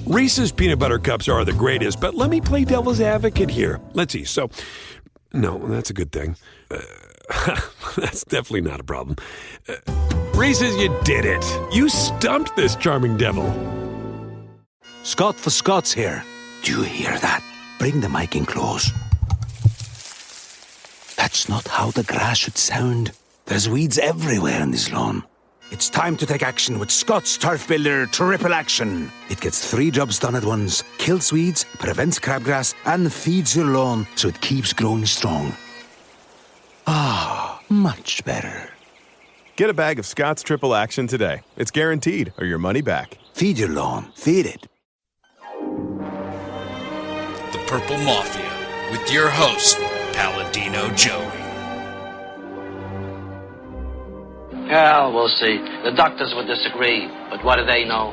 Reese's Peanut Butter Cups are the greatest, but let me play devil's advocate here. Let's see. So, no, that's a good thing. That's definitely not a problem. Reese's, you did it. You stumped this charming devil. Scott for Scots here. Do you hear that? Bring the mic in close. That's not how the grass should sound. There's weeds everywhere in this lawn. It's time to take action with Scott's Turf Builder Triple Action. It gets 3 jobs done at once. Kills weeds, prevents crabgrass, and feeds your lawn so it keeps growing strong. Ah, much better. Get a bag of Scott's Triple Action today. It's guaranteed, or your money back. Feed your lawn. Feed it. The Purple Mafia, with your host, Paladino Joey. Well, we'll see. The doctors would disagree, but what do they know?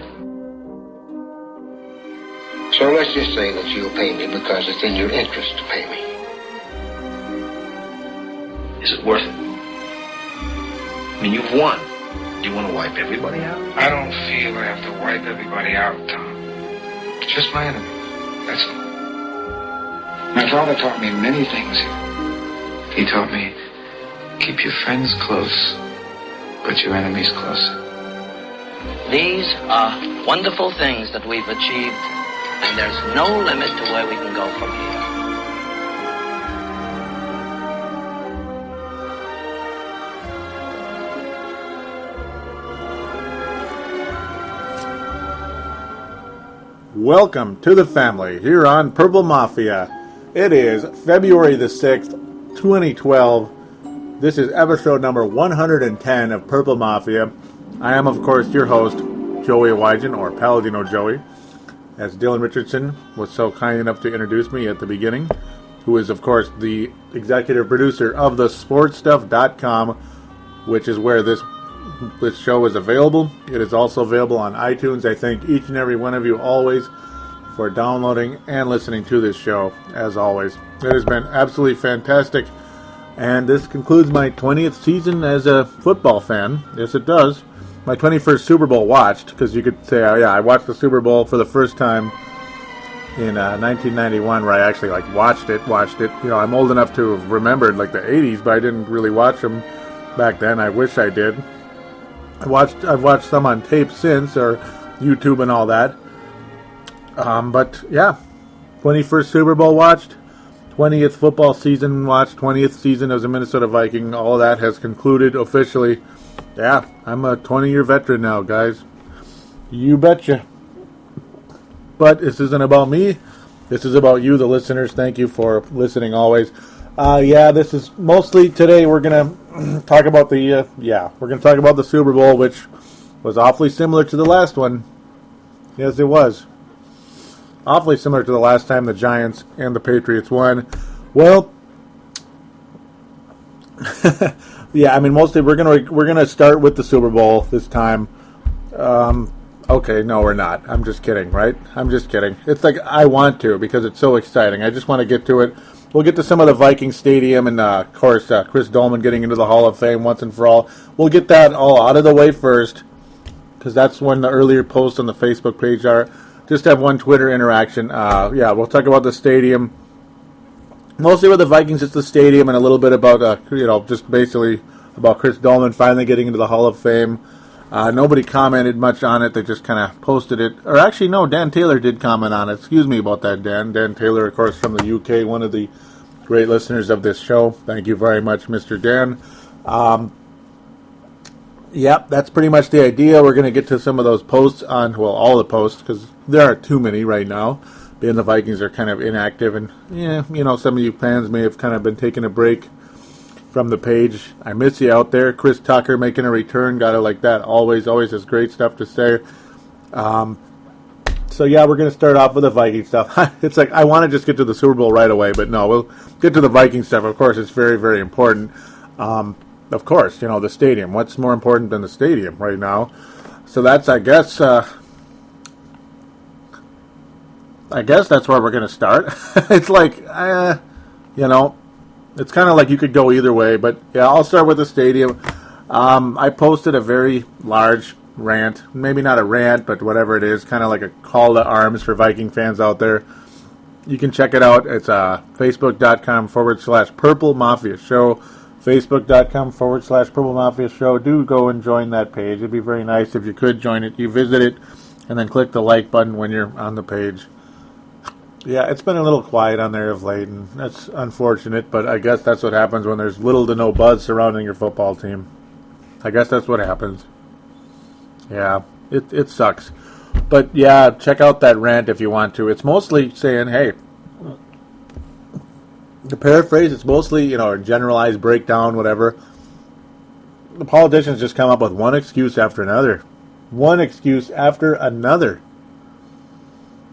So let's just say that you'll pay me because it's in your interest to pay me. Is it worth it? I mean, you've won. Do you want to wipe everybody out? I don't feel I have to wipe everybody out, Tom. Just my enemies. That's all. My father taught me many things. He taught me, keep your friends close, but your enemies closer. These are wonderful things that we've achieved, and there's no limit to where we can go from here. Welcome to the family here on Purple Mafia. It is February the 6th, 2012. This is episode number 110 of Purple Mafia. I am, of course, your host, Joey Wygen, or Paladino Joey, as Dylan Richardson was so kind enough to introduce me at the beginning, who is, of course, the executive producer of thesportstuff.com, which is where this show is available. It is also available on iTunes. I thank each and every one of you always for downloading and listening to this show, as always. It has been absolutely fantastic, and this concludes my 20th season as a football fan. Yes, it does. My 21st Super Bowl watched, because you could say, oh, yeah, I watched the Super Bowl for the first time in 1991, where I actually watched it. You know, I'm old enough to have remembered the 80s, but I didn't really watch them back then. I wish I did. I've watched some on tape since, or YouTube and all that. But yeah, 21st Super Bowl watched, 20th football season watched, 20th season as a Minnesota Viking. All of that has concluded officially. Yeah, I'm a 20-year veteran now, guys. You betcha. But this isn't about me. This is about you, the listeners. Thank you for listening always. Yeah, this is mostly today. We're gonna talk about the Super Bowl, which was awfully similar to the last one. Yes, it was awfully similar to the last time the Giants and the Patriots won. Well, yeah, I mean, mostly we're gonna start with the Super Bowl this time. Okay, no, we're not. I'm just kidding, right? I'm just kidding. It's I want to, because it's so exciting. I just want to get to it. We'll get to some of the Viking Stadium and, of course, Chris Dolman getting into the Hall of Fame once and for all. We'll get that all out of the way first, because that's when the earlier posts on the Facebook page are. Just have one Twitter interaction. Yeah, we'll talk about the stadium. Mostly with the Vikings, it's the stadium, and a little bit about, just basically about Chris Dolman finally getting into the Hall of Fame. Nobody commented much on it. They just kind of posted it. Or actually, no, Dan Taylor did comment on it. Excuse me about that, Dan. Dan Taylor, of course, from the UK, one of the great listeners of this show. Thank you very much, Mr. Dan. Yep, that's pretty much the idea. We're going to get to some of those posts on, well, all the posts, because there are too many right now, being the Vikings are kind of inactive. And, yeah, some of you fans may have kind of been taking a break from the page. I miss you out there. Chris Tucker making a return. Got it like that. Always has great stuff to say. So, yeah, we're going to start off with the Viking stuff. It's I want to just get to the Super Bowl right away, but no, we'll get to the Viking stuff. Of course, it's very, very important. Of course, the stadium. What's more important than the stadium right now? So that's, I guess that's where we're going to start. It's it's kind of you could go either way, but yeah, I'll start with the stadium. I posted a very large rant. Maybe not a rant, but whatever it is, kind of like a call to arms for Viking fans out there. You can check it out. It's facebook.com/Purple Mafia Show. Facebook.com/Purple Mafia Show. Do go and join that page. It'd be very nice if you could join it. You visit it and then click the like button when you're on the page. Yeah, it's been a little quiet on there of late, and that's unfortunate, but I guess that's what happens when there's little to no buzz surrounding your football team. I guess that's what happens. Yeah, it sucks. But yeah, check out that rant if you want to. It's mostly saying, hey, to paraphrase, it's mostly, a generalized breakdown, whatever. The politicians just come up with one excuse after another. One excuse after another.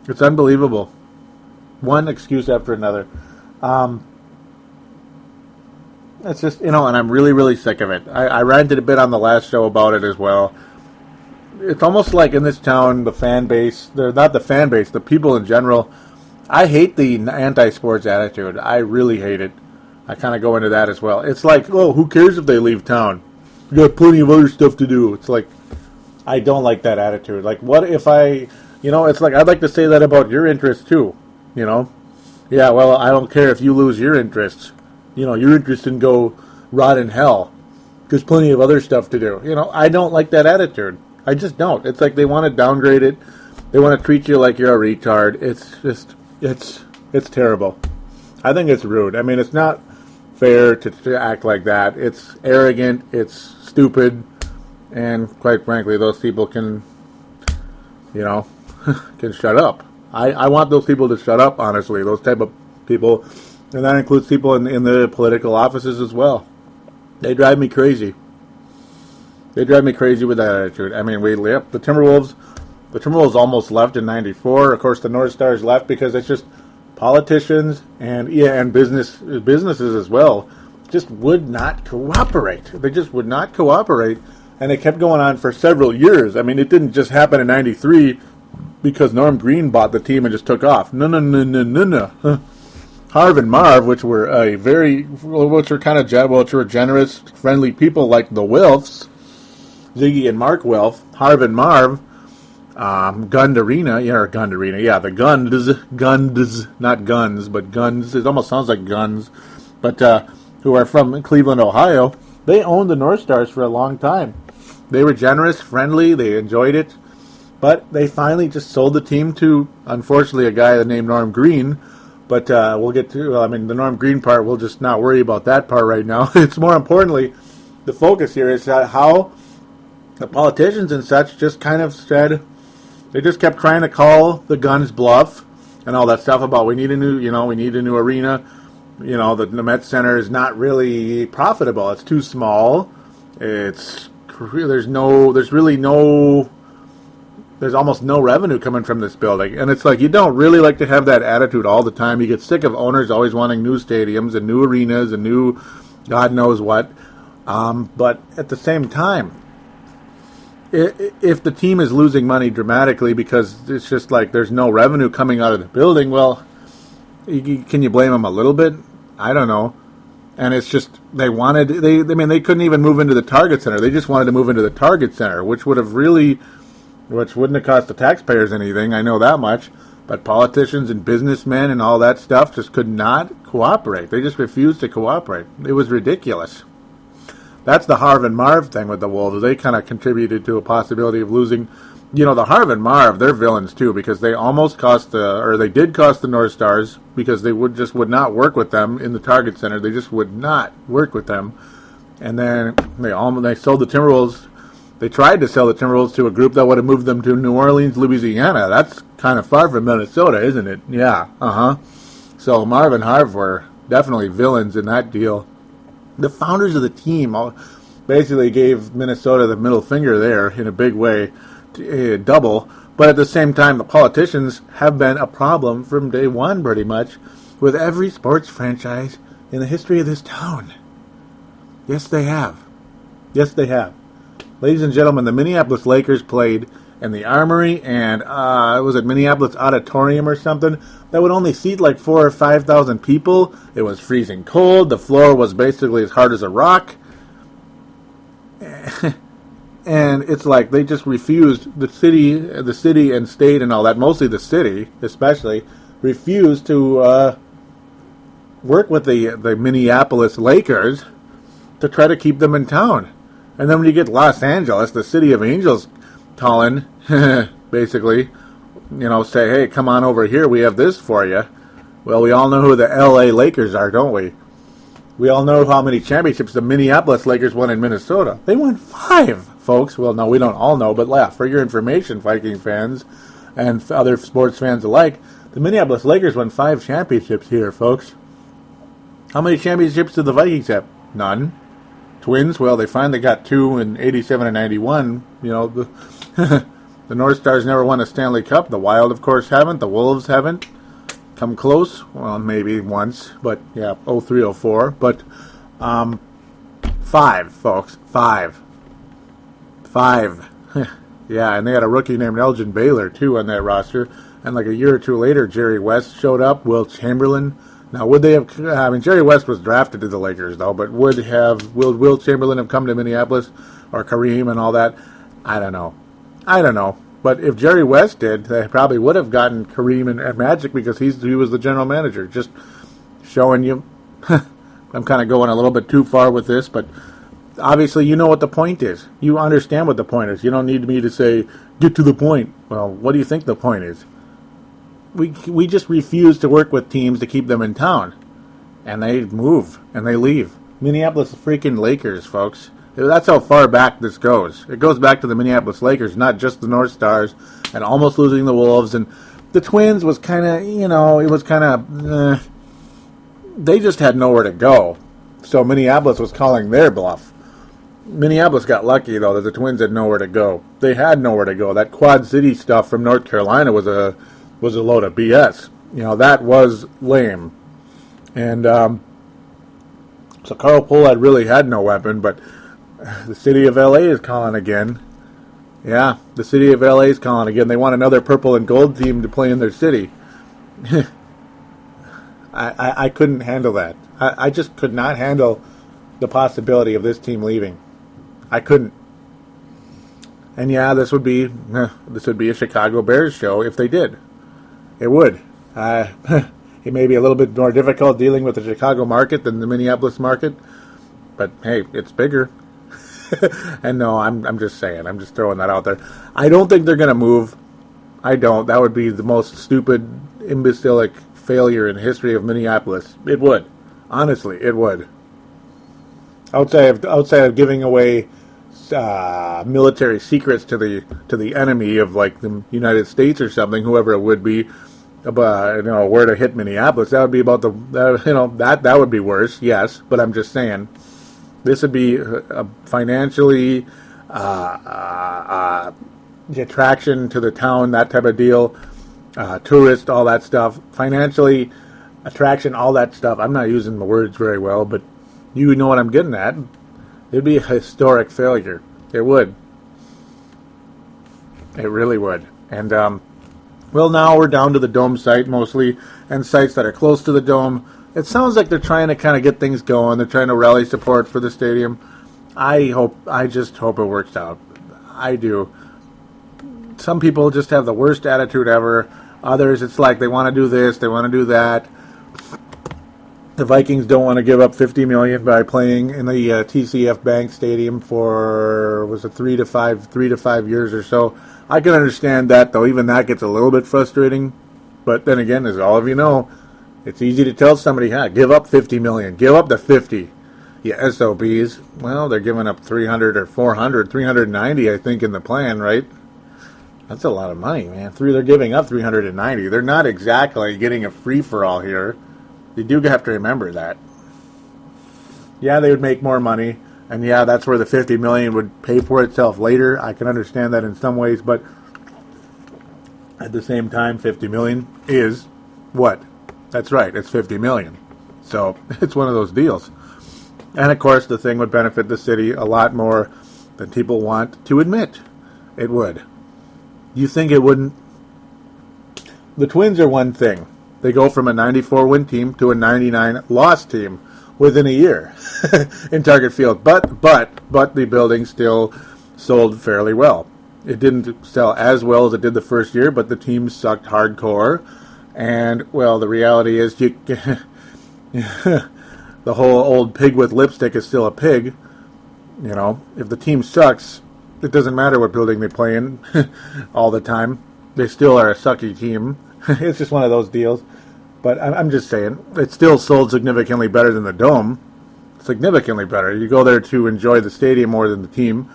It's unbelievable. One excuse after another. It's just, and I'm really, really sick of it. I ranted a bit on the last show about it as well. It's almost like in this town, the fan base, they're not the fan base, the people in general. I hate the anti-sports attitude. I really hate it. I kind of go into that as well. It's like, oh, who cares if they leave town? We got plenty of other stuff to do. It's like, I don't like that attitude. Like, what if it's like, I'd like to say that about your interests too. Yeah, well, I don't care if you lose your interests. Your interest in go rot in hell. There's plenty of other stuff to do. I don't like that attitude. I just don't. It's like they want to downgrade it. They want to treat you like you're a retard. It's just, it's terrible. I think it's rude. I mean, it's not fair to act like that. It's arrogant. It's stupid. And quite frankly, those people can, can shut up. I want those people to shut up, honestly, those type of people. And that includes people in the political offices as well. They drive me crazy. They drive me crazy with that attitude. I mean, the Timberwolves almost left in '94. Of course, the North Stars left because it's just politicians and businesses as well just would not cooperate. They just would not cooperate, and it kept going on for several years. I mean, it didn't just happen in '93 because Norm Green bought the team and just took off. No. Harv and Marv, which were generous, friendly people like the Wilfs, Ziggy and Mark Wilf, Harv and Marv, the Guns, not guns, but guns. It almost sounds like guns, but who are from Cleveland, Ohio. They owned the North Stars for a long time. They were generous, friendly, they enjoyed it, but they finally just sold the team to, unfortunately, a guy named Norm Green. But we'll get to, the Norm Green part, we'll just not worry about that part right now. It's more importantly, the focus here is how the politicians and such just kind of said, they just kept trying to call the Guns bluff and all that stuff about we need a new arena. The Met Center is not really profitable. It's too small. There's almost no revenue coming from this building. And it's like, you don't really like to have that attitude all the time. You get sick of owners always wanting new stadiums and new arenas and new God knows what. But at the same time, if the team is losing money dramatically because it's just like there's no revenue coming out of the building, well, can you blame them a little bit? I don't know. And it's just, they couldn't even move into the Target Center. They just wanted to move into the Target Center, which wouldn't have cost the taxpayers anything, I know that much. But politicians and businessmen and all that stuff just could not cooperate. They just refused to cooperate. It was ridiculous. That's the Harv and Marv thing with the Wolves. They kind of contributed to a possibility of losing. The Harv and Marv, they're villains too, because they did cost the North Stars because they would not work with them in the Target Center. They just would not work with them. And then they sold the Timberwolves. They tried to sell the Timberwolves to a group that would have moved them to New Orleans, Louisiana. That's kind of far from Minnesota, isn't it? Yeah, So Marv and Harv were definitely villains in that deal. The founders of the team basically gave Minnesota the middle finger there in a big way, double. But at the same time, the politicians have been a problem from day one, pretty much, with every sports franchise in the history of this town. Yes, they have. Yes, they have. Ladies and gentlemen, the Minneapolis Lakers played in the Armory, and was it Minneapolis Auditorium or something? That would only seat like 4,000 or 5,000 people. It was freezing cold. The floor was basically as hard as a rock. And it's like they just refused, the city and state and all that, mostly the city especially, refused to work with the Minneapolis Lakers to try to keep them in town. And then when you get Los Angeles, the city of angels calling, basically, say, hey, come on over here, we have this for you. Well, we all know who the LA Lakers are, don't we? We all know how many championships the Minneapolis Lakers won in Minnesota. They won 5, folks. Well, no, we don't all know, but for your information, Viking fans and other sports fans alike, the Minneapolis Lakers won 5 championships here, folks. How many championships did the Vikings have? None. Twins, well, they finally got 2 in 87 and 91. The North Stars never won a Stanley Cup. The Wild, of course, haven't. The Wolves haven't. Come close. Well, maybe once. But, yeah, 03, 04. But, 5, folks. 5. Yeah, and they had a rookie named Elgin Baylor, too, on that roster. And like a year or two later, Jerry West showed up. Will Chamberlain. Now, would they have... Jerry West was drafted to the Lakers, though. But will Will Chamberlain have come to Minneapolis? Or Kareem and all that? I don't know. But if Jerry West did, they probably would have gotten Kareem and Magic because he was the general manager. Just showing you. I'm kind of going a little bit too far with this, but obviously you know what the point is. You understand what the point is. You don't need me to say, get to the point. Well, what do you think the point is? We just refuse to work with teams to keep them in town. And they move, and they leave. Minneapolis freaking Lakers, folks. That's how far back this goes. It goes back to the Minneapolis Lakers, not just the North Stars, and almost losing the Wolves. And the Twins was kind of, it was kind of, they just had nowhere to go. So Minneapolis was calling their bluff. Minneapolis got lucky, though, that the Twins had nowhere to go. They had nowhere to go. That Quad City stuff from North Carolina was a load of BS. That was lame. And so Carl Pohlad really had no weapon, but the city of L.A. is calling again. Yeah, the city of L.A. is calling again. They want another purple and gold team to play in their city. I couldn't handle that. I just could not handle the possibility of this team leaving. I couldn't. And yeah, this would be a Chicago Bears show if they did. It would. It may be a little bit more difficult dealing with the Chicago market than the Minneapolis market, but hey, it's bigger. And no, I'm just saying. I'm just throwing that out there. I don't think they're going to move. I don't. That would be the most stupid, imbecilic failure in the history of Minneapolis. It would. Honestly, it would. Outside of giving away military secrets to the enemy of like the United States or something, whoever it would be, about where to hit Minneapolis, that would be about that would be worse. Yes, but I'm just saying. This would be a financially the attraction to the town, that type of deal, tourist, all that stuff. Financially, attraction, all that stuff. I'm not using the words very well, but you know what I'm getting at. It'd be a historic failure. It would. It really would. And, well, now we're down to the Dome site mostly, and sites that are close to the Dome. It sounds like they're trying to kind of get things going. They're trying to rally support for the stadium. I just hope it works out. I do. Some people just have the worst attitude ever. Others, it's like they want to do this, they want to do that. The Vikings don't want to give up $50 million by playing in the TCF Bank Stadium for 3 to 5 years or so. I can understand that, though. Even that gets a little bit frustrating. But then again, as all of you know, it's easy to tell somebody, give up $50 million. Give up the 50. Yeah, SOBs. Well, they're giving up 300 or 400, 390, I think, in the plan, right? That's a lot of money, man. They're giving up 390. They're not exactly getting a free-for-all here. You do have to remember that. Yeah, they would make more money, and yeah, that's where the $50 million would pay for itself later. I can understand that in some ways, but at the same time, $50 million is what? That's right, it's $50 million. So it's one of those deals. And of course, the thing would benefit the city a lot more than people want to admit. It would. You think it wouldn't? The Twins are one thing. They go from a 94-win team to a 99-loss team within a year in Target Field. But the building still sold fairly well. It didn't sell as well as it did the first year, but the team sucked hardcore. And, well, the reality is the whole old pig with lipstick is still a pig. You know, if the team sucks, it doesn't matter what building they play in all the time. They still are a sucky team. It's just one of those deals. But I'm just saying, it still sold significantly better than the Dome. Significantly better. You go there to enjoy the stadium more than the team.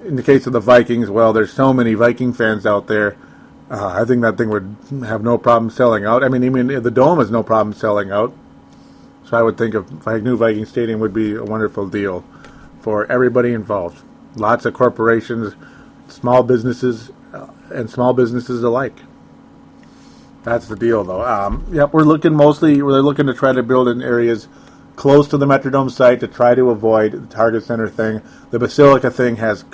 In the case of the Vikings, well, there's so many Viking fans out there. I think that thing would have no problem selling out. I mean, even the Dome has no problem selling out. So I would think a new Viking Stadium would be a wonderful deal for everybody involved. Lots of corporations, small businesses, and small businesses alike. That's the deal, though. Yep, we're looking to try to build in areas close to the Metrodome site to try to avoid the Target Center thing. The Basilica thing has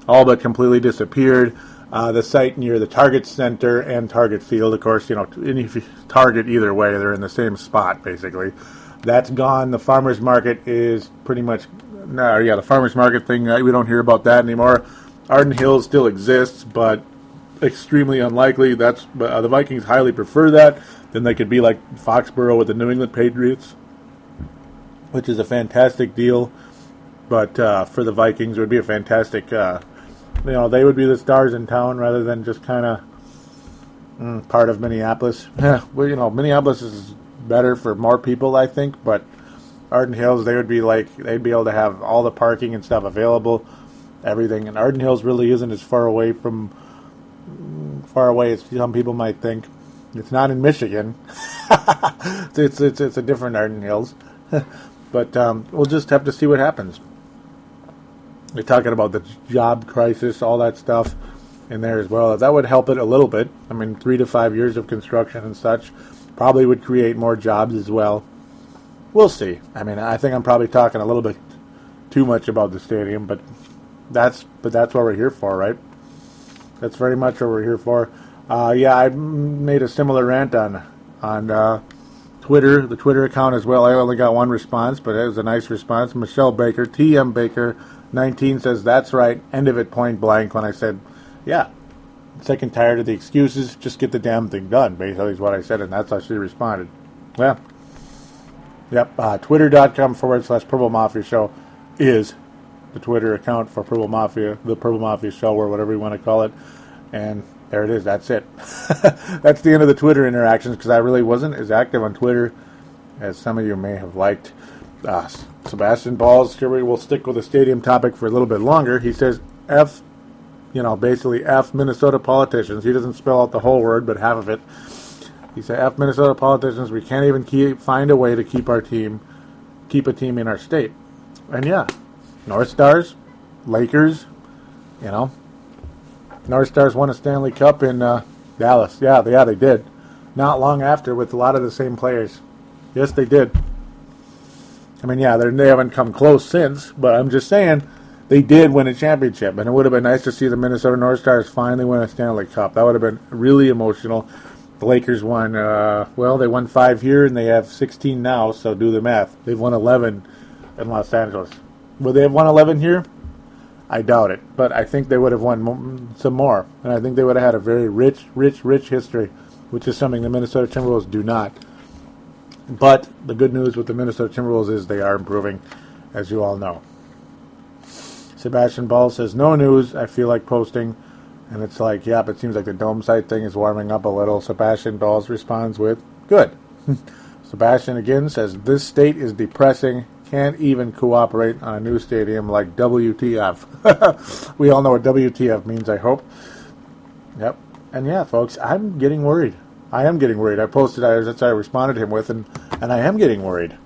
all but completely disappeared. The site near the Target Center and Target Field, of course, if you Target either way, they're in the same spot, basically. That's gone. The farmers market is pretty much, the farmers market thing, we don't hear about that anymore. Arden Hills still exists, but extremely unlikely. The Vikings highly prefer that. Then they could be like Foxborough with the New England Patriots, which is a fantastic deal. But for the Vikings, it would be a fantastic, they would be the stars in town rather than just kind of part of Minneapolis. Yeah, well, Minneapolis is better for more people, I think, but Arden Hills, they'd be able to have all the parking and stuff available, everything. And Arden Hills really isn't as far away as some people might think. It's not in Michigan. it's a different Arden Hills. But we'll just have to see what happens. They're talking about the job crisis, all that stuff in there as well. That would help it a little bit. I mean, 3 to 5 years of construction and such probably would create more jobs as well. We'll see. I mean, I think I'm probably talking a little bit too much about the stadium, but that's what we're here for, right? That's very much what we're here for. I made a similar rant on Twitter, the Twitter account as well. I only got one response, but it was a nice response. Michelle Baker, TM Baker, 19 says, "That's right, end of it, point blank," when I said, yeah, sick and tired of the excuses, just get the damn thing done, basically is what I said, and that's how she responded. Well, yep, twitter.com/Purple Mafia Show is the Twitter account for Purple Mafia, the Purple Mafia Show, or whatever you want to call it, and there it is, that's it. That's the end of the Twitter interactions, because I really wasn't as active on Twitter as some of you may have liked. Sebastian Balls, here we will stick with the stadium topic for a little bit longer. He says, basically F Minnesota politicians. He doesn't spell out the whole word, but half of it. He said, F Minnesota politicians, we can't even find a way to keep a team in our state. And yeah, North Stars, Lakers, North Stars won a Stanley Cup in Dallas. Yeah, they did. Not long after, with a lot of the same players. Yes, they did. I mean, yeah, they haven't come close since, but I'm just saying they did win a championship, and it would have been nice to see the Minnesota North Stars finally win a Stanley Cup. That would have been really emotional. The Lakers won, they won 5 here, and they have 16 now, so do the math. They've won 11 in Los Angeles. Would they have won 11 here? I doubt it, but I think they would have won some more, and I think they would have had a very rich history, which is something the Minnesota Timberwolves do not. But the good news with the Minnesota Timberwolves is they are improving, as you all know. Sebastian Ball says, no news, I feel like posting. And it's like, but it seems like the dome site thing is warming up a little. Sebastian Balls responds with, good. Sebastian again says, this state is depressing. Can't even cooperate on a new stadium like WTF. We all know what WTF means, I hope. Yep. And yeah, folks, I'm getting worried. I am getting worried. I posted, that's what I responded to him with, and I am getting worried.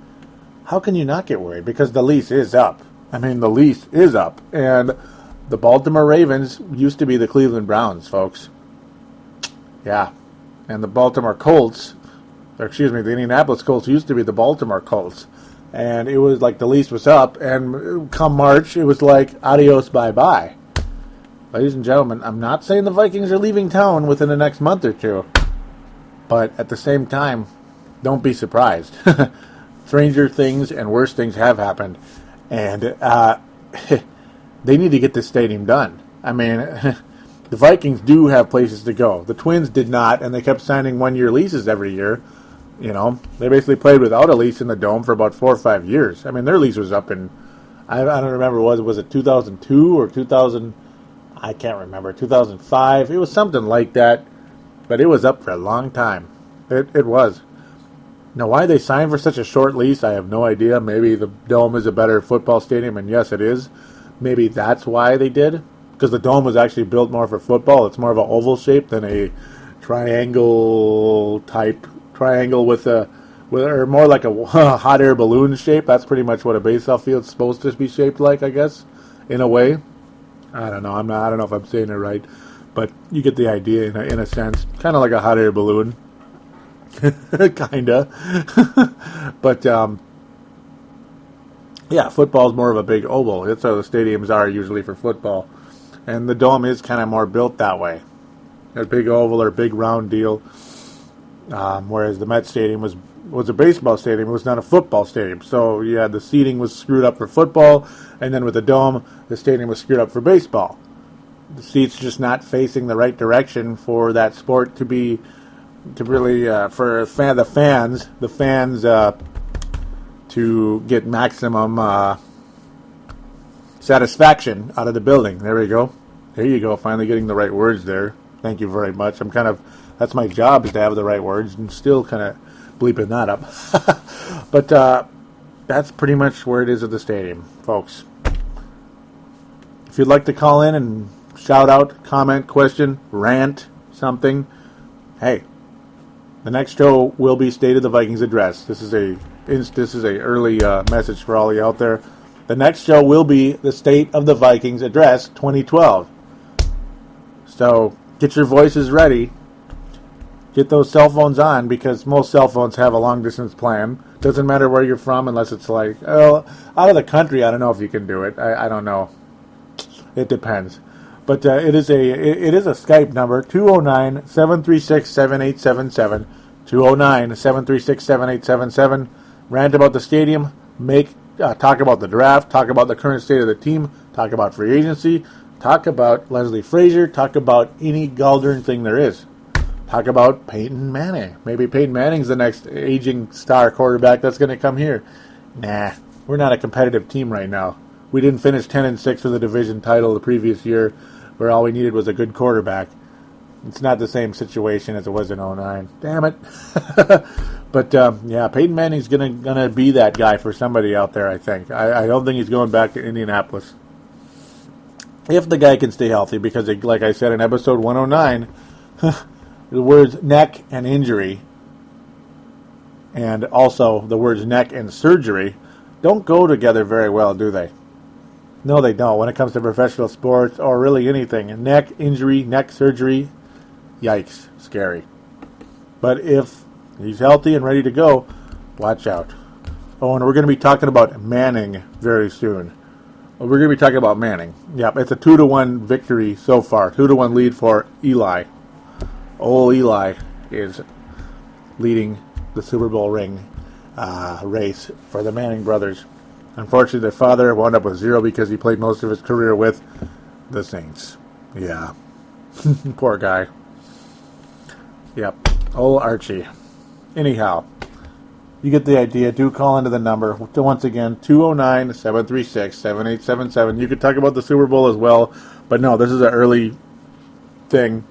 How can you not get worried? Because the lease is up. I mean, the lease is up. And the Baltimore Ravens used to be the Cleveland Browns, folks. Yeah. And the the Indianapolis Colts used to be the Baltimore Colts. And it was like the lease was up, and come March, it was like, adios, bye-bye. Ladies and gentlemen, I'm not saying the Vikings are leaving town within the next month or two. But at the same time, don't be surprised. Stranger things and worse things have happened. And they need to get this stadium done. I mean, the Vikings do have places to go. The Twins did not, and they kept signing one-year leases every year. You know, they basically played without a lease in the Dome for about 4 or 5 years. I mean, their lease was up in, I don't remember, was it 2002 or 2000? I can't remember, 2005. It was something like that, but it was up for a long time. It was. Now, why they signed for such a short lease, I have no idea. Maybe the Dome is a better football stadium, and yes, it is. Maybe that's why they did, because the Dome was actually built more for football. It's more of an oval shape than a triangle with or more like a hot air balloon shape. That's pretty much what a baseball field's supposed to be shaped like, I guess, in a way. I don't know. I don't know if I'm saying it right, but you get the idea in a sense. Kind of like a hot air balloon, kinda. But yeah, football's more of a big oval. That's how the stadiums are usually for football, and the Dome is kind of more built that way, a big oval or big round deal. Whereas the Met Stadium was a baseball stadium, it was not a football stadium. So yeah, the seating was screwed up for football, and then with the Dome, the stadium was screwed up for baseball. The seats just not facing the right direction for that sport to really for the fans to get maximum satisfaction out of the building. There you go. Finally getting the right words there. Thank you very much. That's my job, is to have the right words, and still kind of bleeping that up. But that's pretty much where it is at the stadium, folks. If you'd like to call in and shout out, comment, question, rant, something, hey, the next show will be State of the Vikings Address. This is a early message for all you out there. The next show will be the State of the Vikings Address 2012. So get your voices ready. Get those cell phones on, because most cell phones have a long-distance plan. Doesn't matter where you're from, unless it's like, out of the country, I don't know if you can do it. I don't know. It depends. But it is a Skype number, 209-736-7877, 209-736-7877. Rant about the stadium, talk about the draft, talk about the current state of the team, talk about free agency, talk about Leslie Frazier, talk about any goddamn thing there is. Talk about Peyton Manning. Maybe Peyton Manning's the next aging star quarterback that's going to come here. Nah, we're not a competitive team right now. We didn't finish 10-6 for the division title the previous year, where all we needed was a good quarterback. It's not the same situation as it was in 2009. Damn it. But yeah, Peyton Manning's gonna be that guy for somebody out there, I think. I don't think he's going back to Indianapolis. If the guy can stay healthy, because like I said in episode 109, the words neck and injury, and also the words neck and surgery, don't go together very well, do they? No, they don't. When it comes to professional sports or really anything, neck injury, neck surgery, yikes, scary. But if he's healthy and ready to go, watch out. Oh, and we're going to be talking about Manning very soon. We're going to be talking about Manning. Yep, it's a 2-1 victory so far. 2-1 lead for Eli. Old Eli is leading the Super Bowl ring race for the Manning brothers. Unfortunately, their father wound up with 0 because he played most of his career with the Saints. Yeah. Poor guy. Yep. Old Archie. Anyhow, you get the idea. Do call into the number. Once again, 209-736-7877. You could talk about the Super Bowl as well, but no, this is an early thing.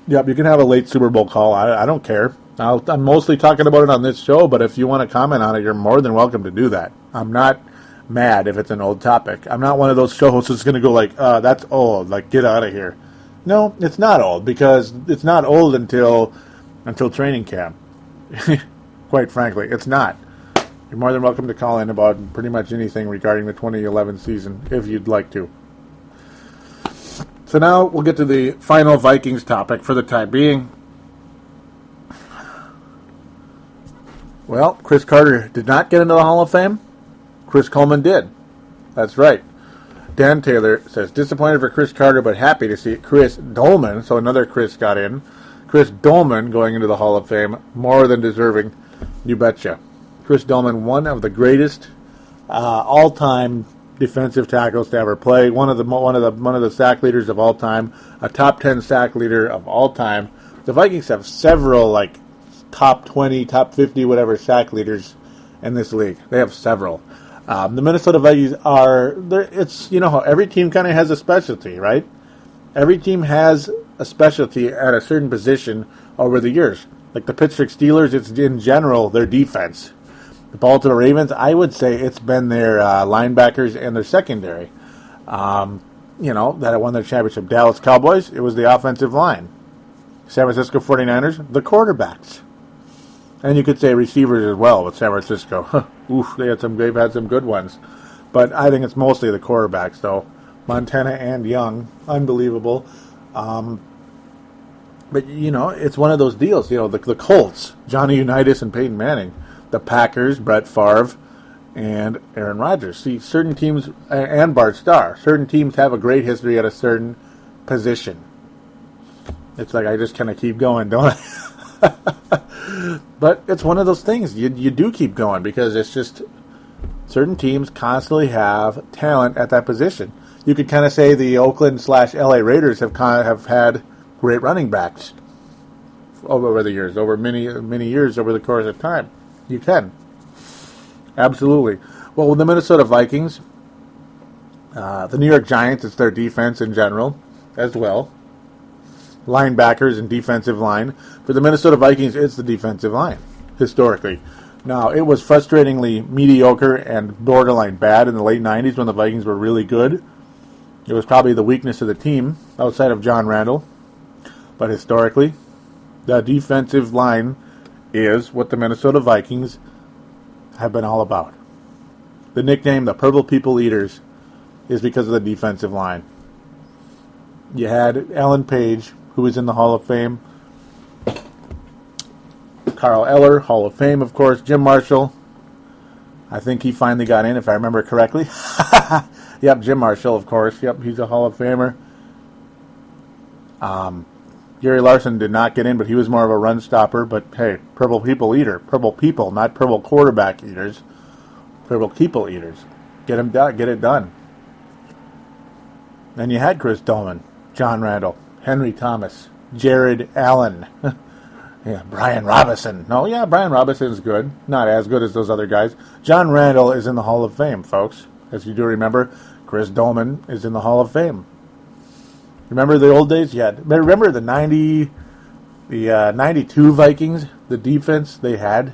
Yep, you can have a late Super Bowl call. I don't care. I'm mostly talking about it on this show, but if you want to comment on it, you're more than welcome to do that. I'm not mad if it's an old topic. I'm not one of those show hosts that's going to go like, that's old, like, get out of here. No, it's not old, because it's not old until training camp. Quite frankly, it's not. You're more than welcome to call in about pretty much anything regarding the 2011 season, if you'd like to. So now we'll get to the final Vikings topic for the time being. Well, Chris Carter did not get into the Hall of Fame. Chris Coleman did. That's right. Dan Taylor says, disappointed for Chris Carter, but happy to see Chris Dolman, so another Chris got in. Chris Dolman going into the Hall of Fame, more than deserving, you betcha. Chris Dolman, one of the greatest all-time defensive tackles to ever play. One of the sack leaders of all time, a top 10 sack leader of all time. The Vikings have several like top 20, top 50, whatever sack leaders in this league. They have several. The Minnesota Vikings it's, you know how every team kind of has a specialty, right? Every team has a specialty at a certain position over the years. Like the Pittsburgh Steelers, it's in general their defense. The Baltimore Ravens, I would say it's been their linebackers and their secondary. That won their championship. Dallas Cowboys, it was the offensive line. San Francisco 49ers, the quarterbacks. And you could say receivers as well with San Francisco. They've had some good ones. But I think it's mostly the quarterbacks, though. Montana and Young, unbelievable. But, it's one of those deals. The Colts, Johnny Unitas and Peyton Manning. The Packers, Brett Favre, and Aaron Rodgers. See, certain teams, and Bart Starr, certain teams have a great history at a certain position. It's like I just kind of keep going, don't I? But it's one of those things. You do keep going because it's just certain teams constantly have talent at that position. You could kind of say the Oakland/LA Raiders have had great running backs over the years, over many years over the course of time. You can. Absolutely. Well, with the Minnesota Vikings, the New York Giants, it's their defense in general as well. Linebackers and defensive line. For the Minnesota Vikings, it's the defensive line, historically. Now, it was frustratingly mediocre and borderline bad in the late 90s when the Vikings were really good. It was probably the weakness of the team outside of John Randall. But historically, the defensive line is what the Minnesota Vikings have been all about. The nickname, the Purple People Eaters, is because of the defensive line. You had Alan Page, who was in the Hall of Fame. Carl Eller, Hall of Fame, of course. Jim Marshall, I think he finally got in, if I remember correctly. Yep, Jim Marshall, of course. Yep, he's a Hall of Famer. Gary Larson did not get in, but he was more of a run stopper. But hey, Purple People Eater. Purple People, not Purple Quarterback Eaters. Purple People Eaters. Get it done. Then you had Chris Dolman, John Randall, Henry Thomas, Jared Allen, Brian Robinson. Brian Robinson's good. Not as good as those other guys. John Randall is in the Hall of Fame, folks. As you do remember, Chris Dolman is in the Hall of Fame. Remember the old days? Yeah. Remember the 92 Vikings, the defense they had?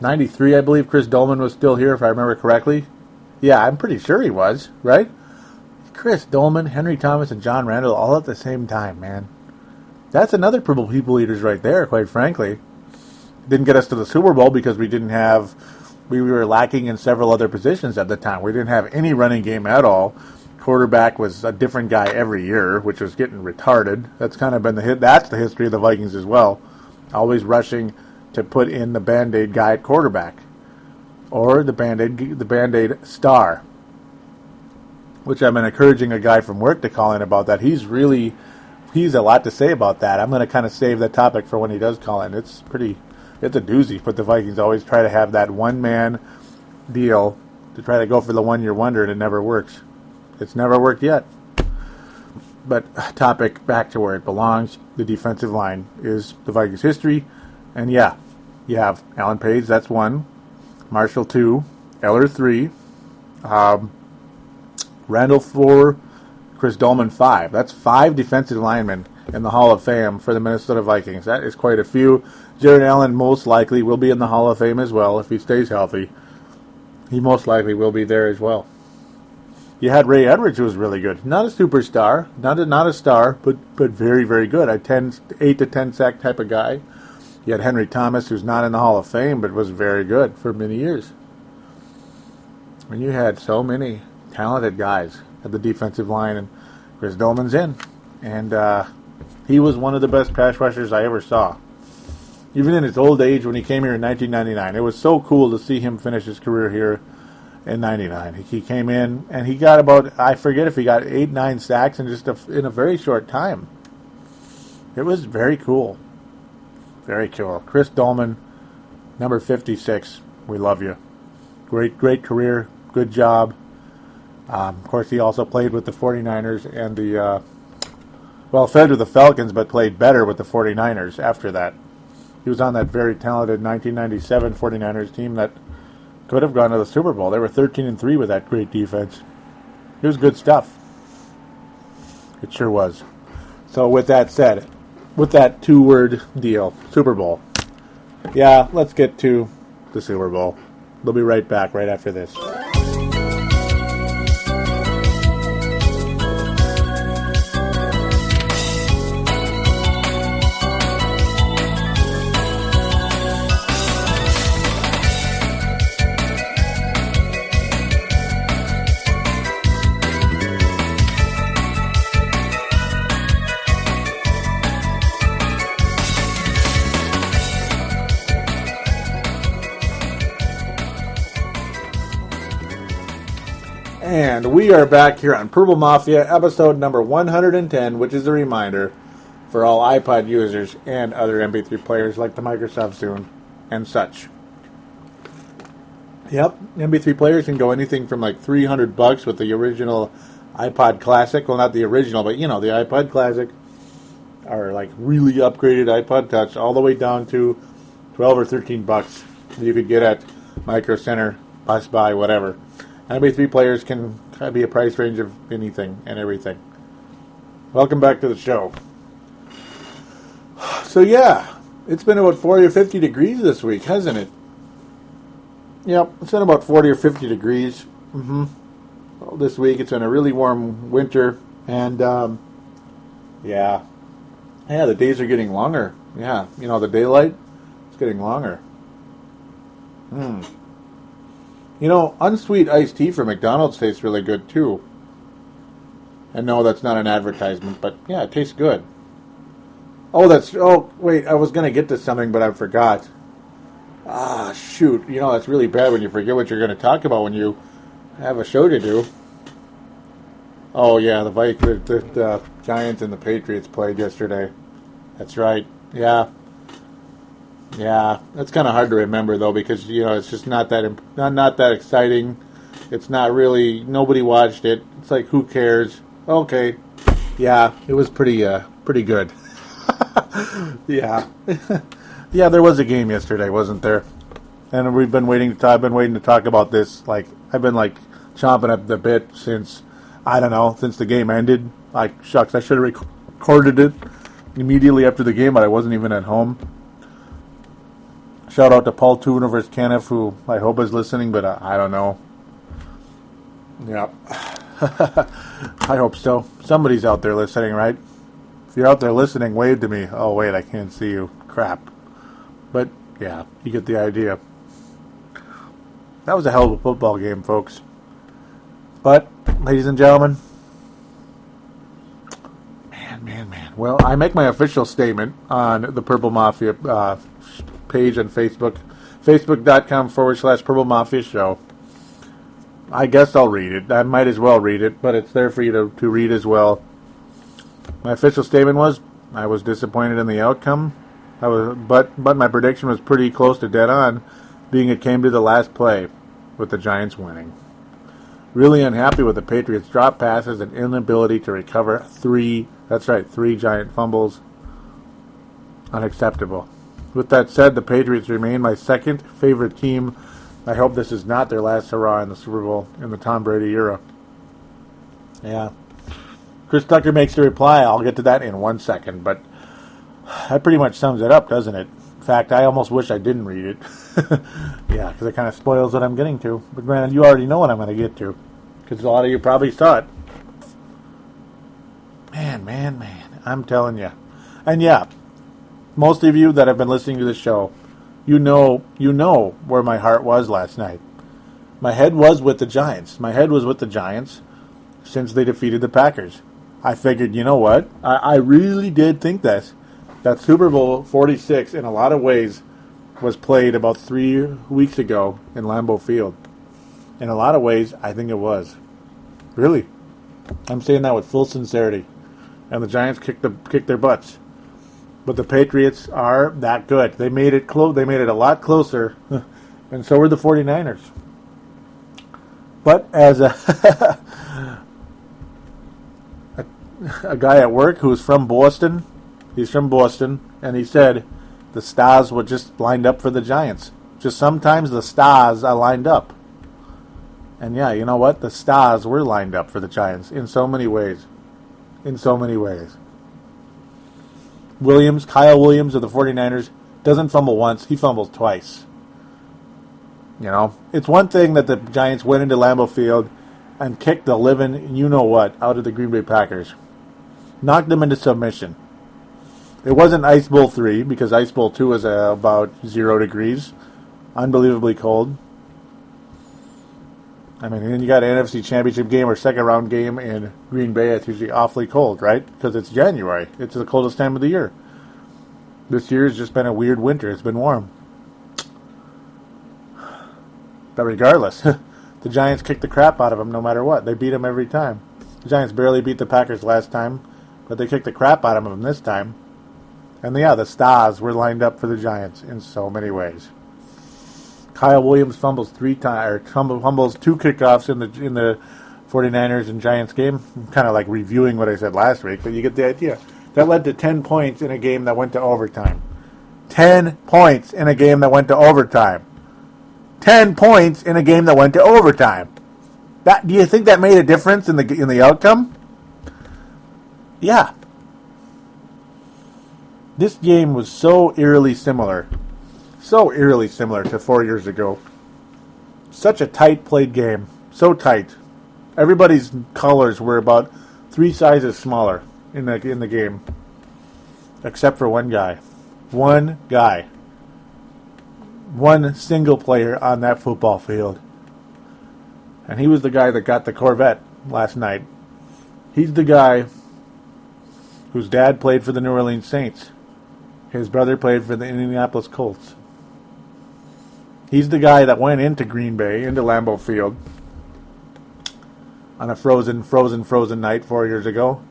93, I believe Chris Dolman was still here, if I remember correctly. Yeah, I'm pretty sure he was, right? Chris Dolman, Henry Thomas, and John Randall all at the same time, man. That's another Purple People Eaters right there, quite frankly. Didn't get us to the Super Bowl because we were lacking in several other positions at the time. We didn't have any running game at all. Quarterback was a different guy every year, which was getting retarded. That's kind of been that's the history of the Vikings as well. Always rushing to put in the Band-Aid guy at quarterback. Or the Band-Aid star. Which I've been encouraging a guy from work to call in about that. He's a lot to say about that. I'm going to kind of save that topic for when he does call in. It's a doozy, but the Vikings always try to have that one-man deal to try to go for the one-year wonder, and it never works. It's never worked yet. But topic back to where it belongs. The defensive line is the Vikings' history. And yeah, you have Alan Page, that's 1. Marshall 2. Eller 3. Randall 4. Chris Dolman 5. That's 5 defensive linemen in the Hall of Fame for the Minnesota Vikings. That is quite a few. Jared Allen most likely will be in the Hall of Fame as well if he stays healthy. He most likely will be there as well. You had Ray Edwards, who was really good. Not a superstar, not a star, but very, very good. A 8 to 10 sack type of guy. You had Henry Thomas, who's not in the Hall of Fame, but was very good for many years. And you had so many talented guys at the defensive line, and Chris Dolman's in. And he was one of the best pass rushers I ever saw. Even in his old age when he came here in 1999. It was so cool to see him finish his career here in 99. He came in, and he got about, I forget if he got 8-9 sacks in a very short time. It was very cool. Very cool. Chris Dolman, number 56. We love you. Great career. Good job. Of course, he also played with the 49ers and fed with the Falcons, but played better with the 49ers after that. He was on that very talented 1997 49ers team that could have gone to the Super Bowl. They were 13-3 with that great defense. It was good stuff. It sure was. So with that said, with that two-word deal, Super Bowl. Yeah, let's get to the Super Bowl. We'll be right back right after this. And we are back here on Purple Mafia, episode number 110, which is a reminder for all iPod users and other MP3 players like the Microsoft Zune and such. Yep, MP3 players can go anything from like $300 with the original iPod Classic. Well, not the original, but the iPod Classic, or like really upgraded iPod Touch, all the way down to $12 or $13 you could get at Micro Center, Best Buy, whatever. MP3 players can be a price range of anything and everything. Welcome back to the show. So yeah, it's been about 40 or 50 degrees this week, hasn't it? Yep, it's been about 40 or 50 degrees. Well, this week it's been a really warm winter, and yeah, the days are getting longer. Yeah, the daylight, it's getting longer. Unsweet iced tea from McDonald's tastes really good, too. And no, that's not an advertisement, but yeah, it tastes good. Oh, wait, I was going to get to something, but I forgot. Shoot. That's really bad when you forget what you're going to talk about when you have a show to do. Oh, yeah, the Giants and the Patriots played yesterday. That's right. Yeah. Yeah, that's kind of hard to remember, though, because, it's just not that exciting. It's not really, nobody watched it. It's like, who cares? Okay. Yeah, it was pretty good. Yeah. Yeah, there was a game yesterday, wasn't there? And I've been waiting to talk about this. Like, I've been, chomping at the bit since the game ended. Shucks, I should have recorded it immediately after the game, but I wasn't even at home. Shout out to Paul Toonerver's Kenneth, who I hope is listening, but I don't know. Yeah. I hope so. Somebody's out there listening, right? If you're out there listening, wave to me. Oh, wait, I can't see you. Crap. But, yeah, you get the idea. That was a hell of a football game, folks. But, ladies and gentlemen, man. Well, I make my official statement on the Purple Mafia page on Facebook, facebook.com/Purple Mafia Show. I guess I'll read it. I might as well read it, but it's there for you to read as well. My official statement was, I was disappointed in the outcome, but my prediction was pretty close to dead on, being it came to the last play, with the Giants winning. Really unhappy with the Patriots' drop passes and inability to recover three Giant fumbles. Unacceptable. With that said, the Patriots remain my second favorite team. I hope this is not their last hurrah in the Super Bowl in the Tom Brady era. Yeah. Chris Tucker makes the reply. I'll get to that in 1 second, but that pretty much sums it up, doesn't it? In fact, I almost wish I didn't read it. Yeah, because it kind of spoils what I'm getting to. But granted, you already know what I'm going to get to, because a lot of you probably saw it. Man. I'm telling you. And yeah, most of you that have been listening to the show, you know where my heart was last night. My head was with the Giants. My head was with the Giants since they defeated the Packers. I figured, you know what? I really did think that Super Bowl 46, in a lot of ways, was played about 3 weeks ago in Lambeau Field. In a lot of ways, I think it was. Really. I'm saying that with full sincerity. And the Giants kicked their butts. But the Patriots are that good. They made it They made it a lot closer. And so were the 49ers. But as a a guy at work who's from Boston, he's from Boston, and he said the stars were just lined up for the Giants. Just sometimes the stars are lined up. And yeah, you know what? The stars were lined up for the Giants in so many ways. In so many ways. Kyle Williams of the 49ers, doesn't fumble once, he fumbles twice. You know, it's one thing that the Giants went into Lambeau Field and kicked the living you-know-what out of the Green Bay Packers. Knocked them into submission. It wasn't Ice Bowl 3, because Ice Bowl 2 was about 0 degrees. Unbelievably cold. I mean, and then you got an NFC Championship game or second round game in Green Bay. It's usually awfully cold, right? Because it's January. It's the coldest time of the year. This year has just been a weird winter. It's been warm. But regardless, the Giants kicked the crap out of them no matter what. They beat them every time. The Giants barely beat the Packers last time, but they kicked the crap out of them this time. And yeah, the stars were lined up for the Giants in so many ways. Kyle Williams fumbles 3 times, or fumbles 2 kickoffs in the 49ers and Giants game. I'm kind of like reviewing what I said last week, but you get the idea. That led to 10 points in a game that went to overtime. 10 points in a game that went to overtime. 10 points in a game that went to overtime. Do you think that made a difference in the outcome? Yeah. This game was so eerily similar. So eerily similar to 4 years ago. Such a tight played game. So tight. Everybody's colors were about 3 sizes smaller in the game. Except for one guy. One guy. One single player on that football field. And he was the guy that got the Corvette last night. He's the guy whose dad played for the New Orleans Saints. His brother played for the Indianapolis Colts. He's the guy that went into Green Bay, into Lambeau Field, on a frozen night 4 years ago,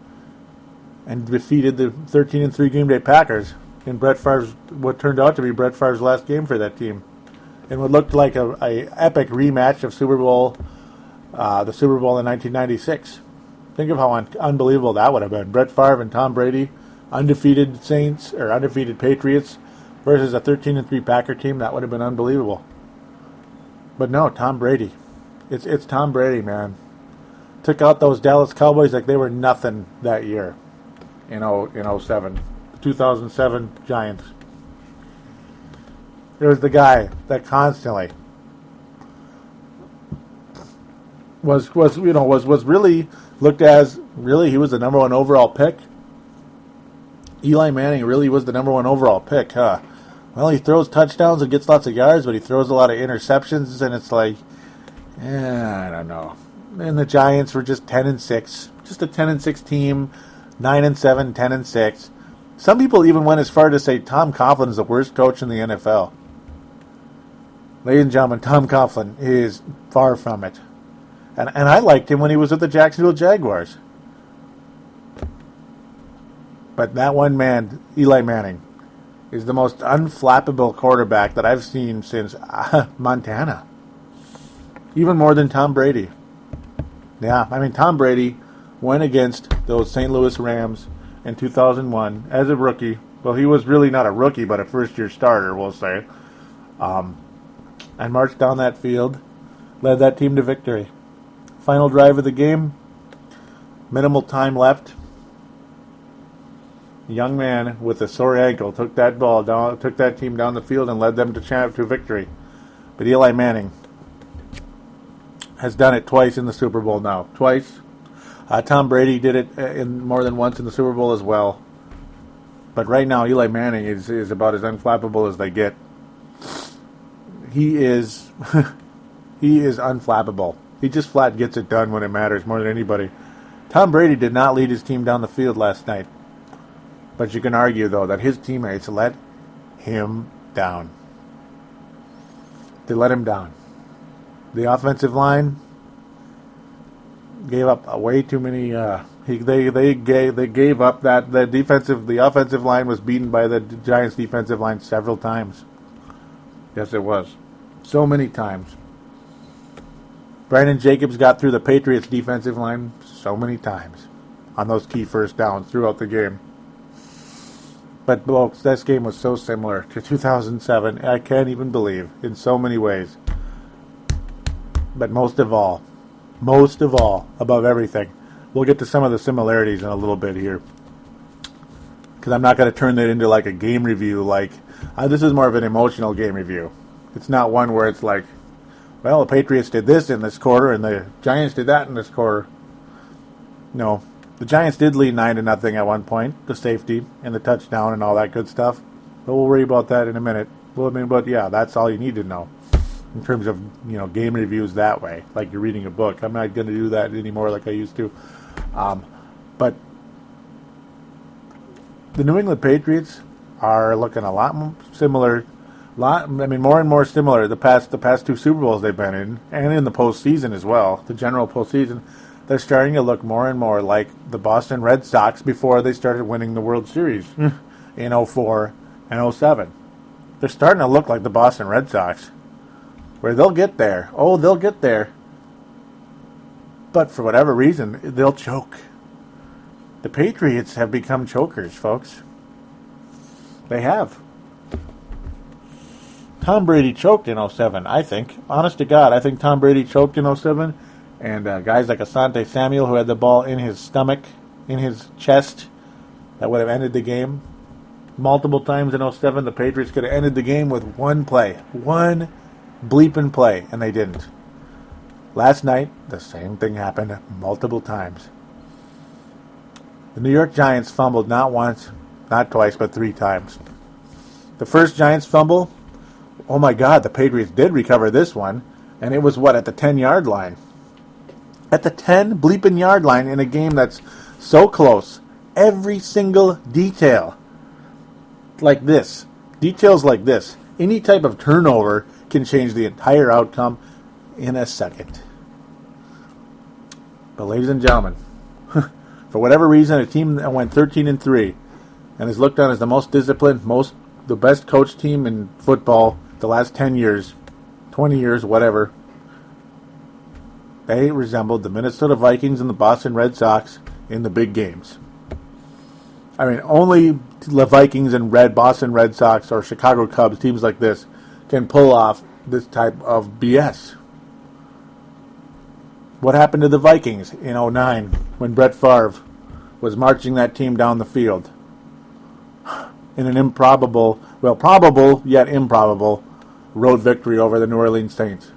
and defeated the 13-3 Green Bay Packers in what turned out to be Brett Favre's last game for that team, and what looked like a epic rematch of the Super Bowl in 1996. Think of how unbelievable that would have been. Brett Favre and Tom Brady, undefeated Patriots, versus a 13-3 Packer team. That would have been unbelievable. But no, Tom Brady. It's Tom Brady, man. Took out those Dallas Cowboys like they were nothing that year in 07. 2007 Giants. It was the guy that constantly was really looked as he was the number 1 overall pick. Eli Manning really was the number 1 overall pick, huh? Well, he throws touchdowns and gets lots of yards, but he throws a lot of interceptions, and it's like, I don't know. And the Giants were just 10-6, just a 10-6 team, 9-7, 10-6. Some people even went as far to say Tom Coughlin is the worst coach in the NFL. Ladies and gentlemen, Tom Coughlin is far from it. And I liked him when he was with the Jacksonville Jaguars. But that one man, Eli Manning, is the most unflappable quarterback that I've seen since Montana. Even more than Tom Brady. Yeah, I mean, Tom Brady went against those St. Louis Rams in 2001 as a rookie. Well, he was really not a rookie, but a first-year starter, we'll say. And marched down that field, led that team to victory. Final drive of the game, minimal time left. Young man with a sore ankle took that team down the field and led them to victory. But Eli Manning has done it twice in the Super Bowl now. Twice. Tom Brady did it in more than once in the Super Bowl as well. But right now, Eli Manning is about as unflappable as they get. He is unflappable. He just flat gets it done when it matters more than anybody. Tom Brady did not lead his team down the field last night. But you can argue, though, that his teammates let him down. They let him down. The offensive line gave up way too many. They gave up that the offensive line was beaten by the Giants' defensive line several times. Yes, it was. So many times. Brandon Jacobs got through the Patriots defensive line so many times on those key first downs throughout the game. But, folks, this game was so similar to 2007. I can't even believe, in so many ways. But most of all, above everything, we'll get to some of the similarities in a little bit here. Because I'm not going to turn that into like a game review. This is more of an emotional game review. It's not one where it's like, well, the Patriots did this in this quarter and the Giants did that in this quarter. No. The Giants did lead 9-0 at one point, the safety and the touchdown and all that good stuff. But we'll worry about that in a minute. That's all you need to know in terms of, game reviews that way, like you're reading a book. I'm not going to do that anymore like I used to. But the New England Patriots are looking a lot similar. More and more similar the past two Super Bowls they've been in, and in the postseason as well, the general postseason. They're starting to look more and more like the Boston Red Sox before they started winning the World Series in 04 and 07. They're starting to look like the Boston Red Sox, where they'll get there. Oh, they'll get there. But for whatever reason, they'll choke. The Patriots have become chokers, folks. They have. Tom Brady choked in 07, I think. Honest to God, I think Tom Brady choked in 07. And guys like Asante Samuel, who had the ball in his stomach, in his chest, that would have ended the game. Multiple times in 07, the Patriots could have ended the game with one play. One bleeping play, and they didn't. Last night, the same thing happened multiple times. The New York Giants fumbled not once, not twice, but 3 times. The first Giants fumble, oh my God, the Patriots did recover this one, and it was at the 10-yard line. At the 10 bleeping yard line in a game that's so close. Every single detail like this. Details like this. Any type of turnover can change the entire outcome in a second. But ladies and gentlemen, for whatever reason, a team that went 13-3 and is looked on as the most disciplined, the best coached team in football the last 10 years, 20 years, whatever. They resembled the Minnesota Vikings and the Boston Red Sox in the big games. Only the Vikings and Boston Red Sox or Chicago Cubs, teams like this, can pull off this type of BS. What happened to the Vikings in 2009 when Brett Favre was marching that team down the field in an probable yet improbable road victory over the New Orleans Saints?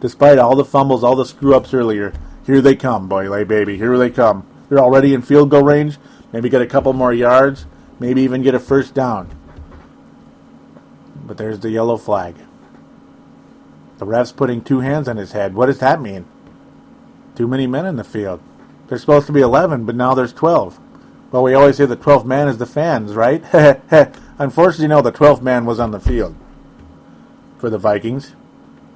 Despite all the fumbles, all the screw-ups earlier, here they come, boy, baby. Here they come. They're already in field goal range. Maybe get a couple more yards. Maybe even get a first down. But there's the yellow flag. The ref's putting 2 hands on his head. What does that mean? Too many men in the field. There's supposed to be 11, but now there's 12. Well, we always say the 12th man is the fans, right? Unfortunately, no, the 12th man was on the field for the Vikings.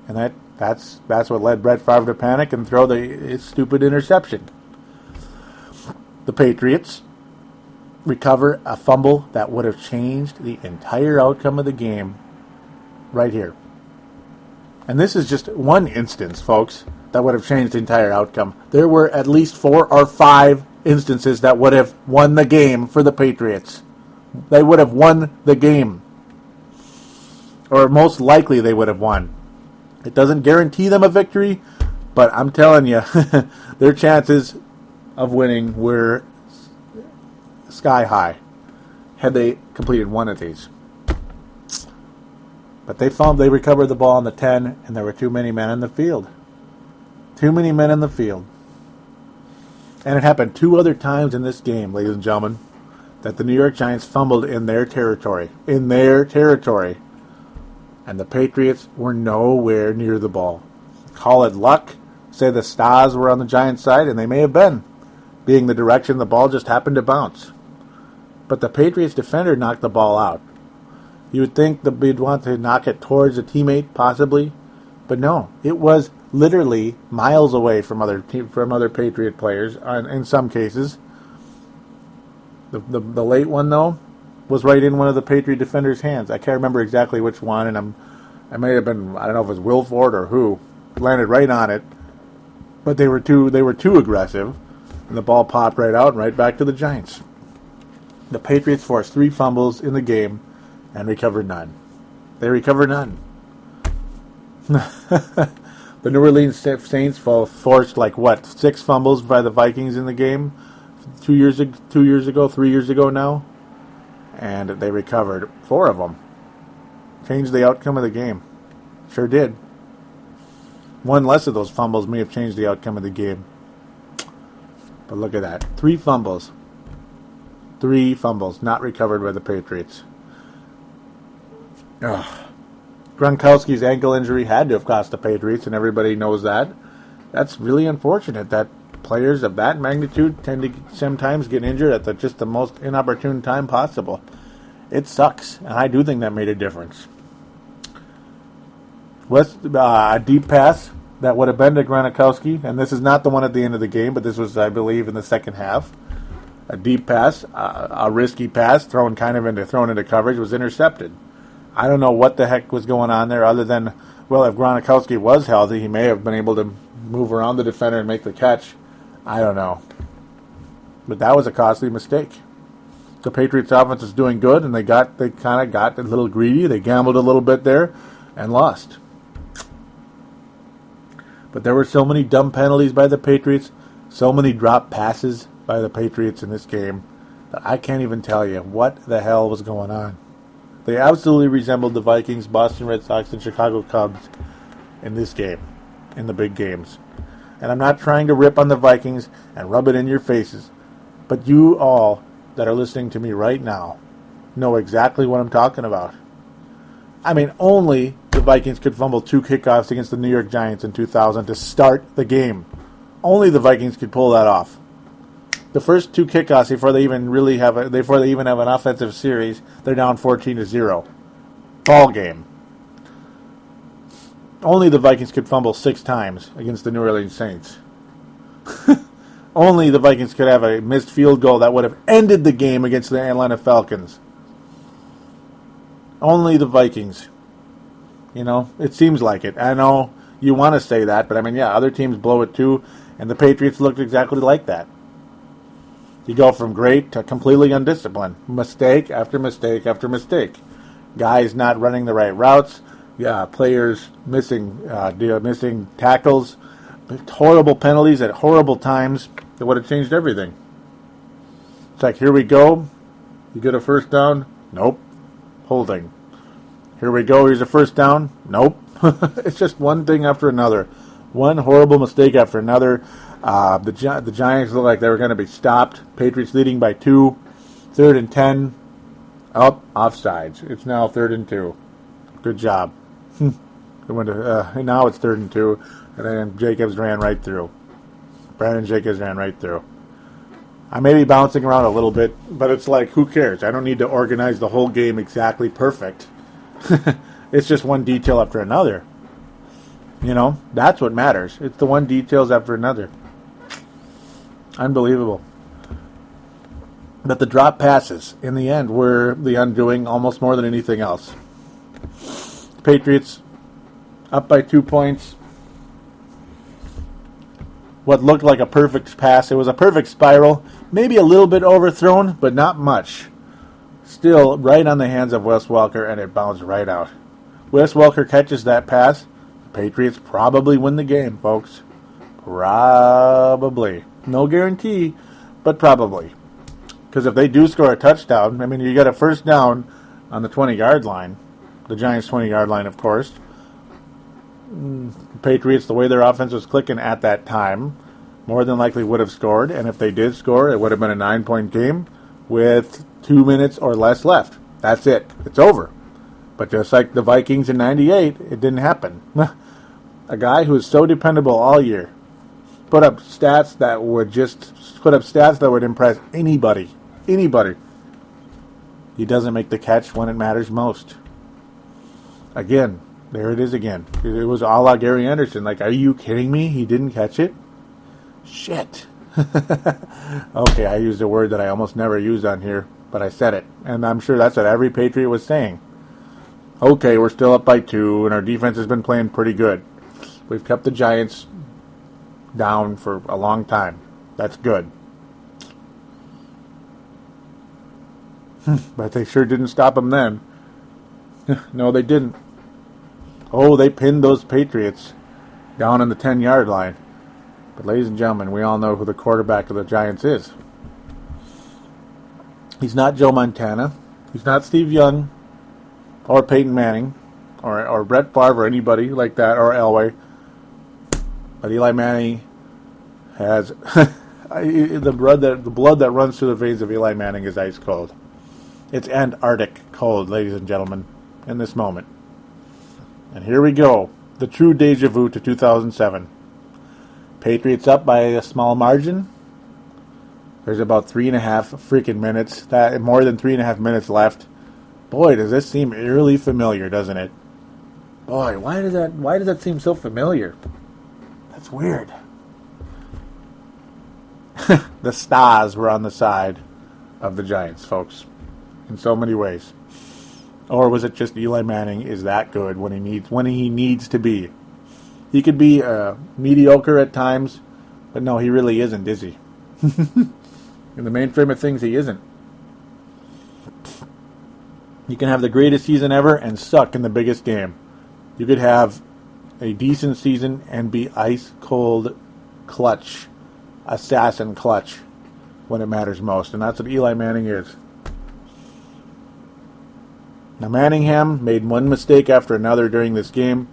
And that's what led Brett Favre to panic and throw his stupid interception. The Patriots recover a fumble that would have changed the entire outcome of the game right here. And this is just one instance, folks, that would have changed the entire outcome. There were at least 4 or 5 instances that would have won the game for the Patriots. They would have won the game. Or most likely they would have won. It doesn't guarantee them a victory, but I'm telling you, their chances of winning were sky high had they completed one of these. But they recovered the ball on the 10, and there were too many men in the field. Too many men in the field. And it happened 2 other times in this game, ladies and gentlemen, that the New York Giants fumbled in their territory. In their territory. And the Patriots were nowhere near the ball. Call it luck. Say the stars were on the Giants' side, and they may have been, being the direction the ball just happened to bounce. But the Patriots defender knocked the ball out. You would think that they'd want to knock it towards a teammate, possibly. But no, it was literally miles away from other Patriot players, in some cases. The late one, though, was right in one of the Patriot defenders' hands. I can't remember exactly which one, and I may have been, I don't know if it was Wilford or who, landed right on it, but they were too aggressive, and the ball popped right out and right back to the Giants. The Patriots forced 3 fumbles in the game and recovered none. They recovered none. The New Orleans Saints forced 6 fumbles by the Vikings in the game 3 years ago now, and they recovered 4 of them. Changed the outcome of the game. Sure did. One less of those fumbles may have changed the outcome of the game. But look at that. 3 fumbles. 3 fumbles not recovered by the Patriots. Ugh. Gronkowski's ankle injury had to have cost the Patriots, and everybody knows that. That's really unfortunate that players of that magnitude tend to sometimes get injured at just the most inopportune time possible. It sucks, and I do think that made a difference. A deep pass that would have been to Gronkowski, and this is not the one at the end of the game, but this was, I believe, in the second half. A deep pass, a risky pass, thrown into coverage, was intercepted. I don't know what the heck was going on there other than, well, if Gronkowski was healthy, he may have been able to move around the defender and make the catch. I don't know. But that was a costly mistake. The Patriots offense is doing good, and they kind of got a little greedy. They gambled a little bit there and lost. But there were so many dumb penalties by the Patriots, so many drop passes by the Patriots in this game, that I can't even tell you what the hell was going on. They absolutely resembled the Vikings, Boston Red Sox, and Chicago Cubs in this game, in the big games. And I'm not trying to rip on the Vikings and rub it in your faces, but you all that are listening to me right now know exactly what I'm talking about. I mean, only the Vikings could fumble 2 kickoffs against the New York Giants in 2000 to start the game. Only the Vikings could pull that off. The first 2 kickoffs before they even have an offensive series, they're down 14-0. Ball game. Only the Vikings could fumble 6 times against the New Orleans Saints. Only the Vikings could have a missed field goal that would have ended the game against the Atlanta Falcons. Only the Vikings. You know, it seems like it. I know you want to say that, but I mean, yeah, other teams blow it too, and the Patriots looked exactly like that. You go from great to completely undisciplined. Mistake after mistake after mistake. Guys not running the right routes. Players missing tackles. Horrible penalties at horrible times that would have changed everything. It's like, here we go. You get a first down. Nope. Holding. Here we go. Here's a first down. Nope. It's just one thing after another. One horrible mistake after another. The Giants look like they were going to be stopped. Patriots leading by 2. 3rd and 10. Offsides. It's now 3rd and 2. Good job. Now it's 3rd and 2. And then Jacobs ran right through. Brandon Jacobs ran right through. I may be bouncing around a little bit, but it's like, who cares? I don't need to organize the whole game exactly perfect. It's just one detail after another. You know, that's what matters. It's the one details after another. Unbelievable. But the drop passes, in the end, were the undoing almost more than anything else. Patriots up by 2 points. What looked like a perfect pass. It was a perfect spiral. Maybe a little bit overthrown, but not much. Still right on the hands of Wes Welker, and it bounced right out. Wes Welker catches that pass. The Patriots probably win the game, folks. Probably. No guarantee, but probably. Because if they do score a touchdown, I mean, you got a first down on the 20-yard line. The Giants' 20-yard line, of course. The Patriots, the way their offense was clicking at that time, more than likely would have scored. And if they did score, it would have been a 9-point game with 2 minutes or less left. That's it. It's over. But just like the Vikings in 98, it didn't happen. A guy who is so dependable all year put up stats that would impress anybody. Anybody. He doesn't make the catch when it matters most. Again, there it is again. It was a la Gary Anderson. Like, are you kidding me? He didn't catch it? Shit. Okay, I used a word that I almost never used on here, but I said it. And I'm sure that's what every Patriot was saying. Okay, we're still up by 2, and our defense has been playing pretty good. We've kept the Giants down for a long time. That's good. But they sure didn't stop them then. No, they didn't. Oh, they pinned those Patriots down on the 10-yard line. But ladies and gentlemen, we all know who the quarterback of the Giants is. He's not Joe Montana. He's not Steve Young or Peyton Manning or Brett Favre or anybody like that or Elway. But Eli Manning has the blood that runs through the veins of Eli Manning is ice cold. It's Antarctic cold, ladies and gentlemen, in this moment. And here we go. The true Deja Vu to 2007. Patriots up by a small margin. There's about 3.5 freaking minutes. More than 3.5 minutes left. Boy, does this seem eerily familiar, doesn't it? Boy, why does that seem so familiar? That's weird. The stars were on the side of the Giants, folks. In so many ways. Or was it just Eli Manning is that good when he needs to be? He could be mediocre at times, but no, he really isn't, is he? In the mainframe of things, he isn't. You can have the greatest season ever and suck in the biggest game. You could have a decent season and be ice cold clutch, assassin clutch when it matters most, and that's what Eli Manning is. Now, Manningham made one mistake after another during this game.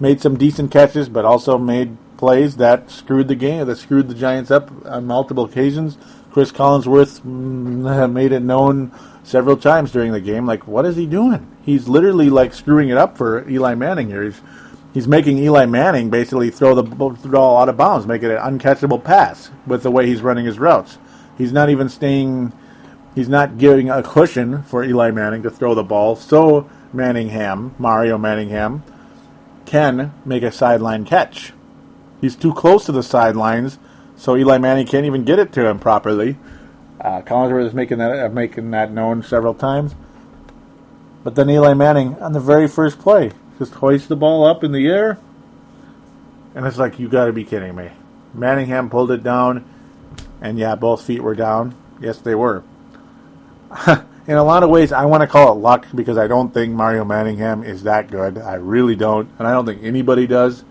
Made some decent catches, but also made plays that screwed the game, that screwed the Giants up on multiple occasions. Chris Collinsworth made it known several times during the game, like, what is he doing? He's literally, like, screwing it up for Eli Manning here. He's making Eli Manning basically throw the ball out of bounds, make it an uncatchable pass with the way he's running his routes. He's not even staying... He's not giving a cushion for Eli Manning to throw the ball, so Mario Manningham, can make a sideline catch. He's too close to the sidelines, so Eli Manning can't even get it to him properly. Collinsworth is making that known several times. But then Eli Manning, on the very first play, just hoists the ball up in the air, and it's like, you got to be kidding me. Manningham pulled it down, and yeah, both feet were down. Yes, they were. In a lot of ways, I want to call it luck because I don't think Mario Manningham is that good. I really don't, and I don't think anybody does.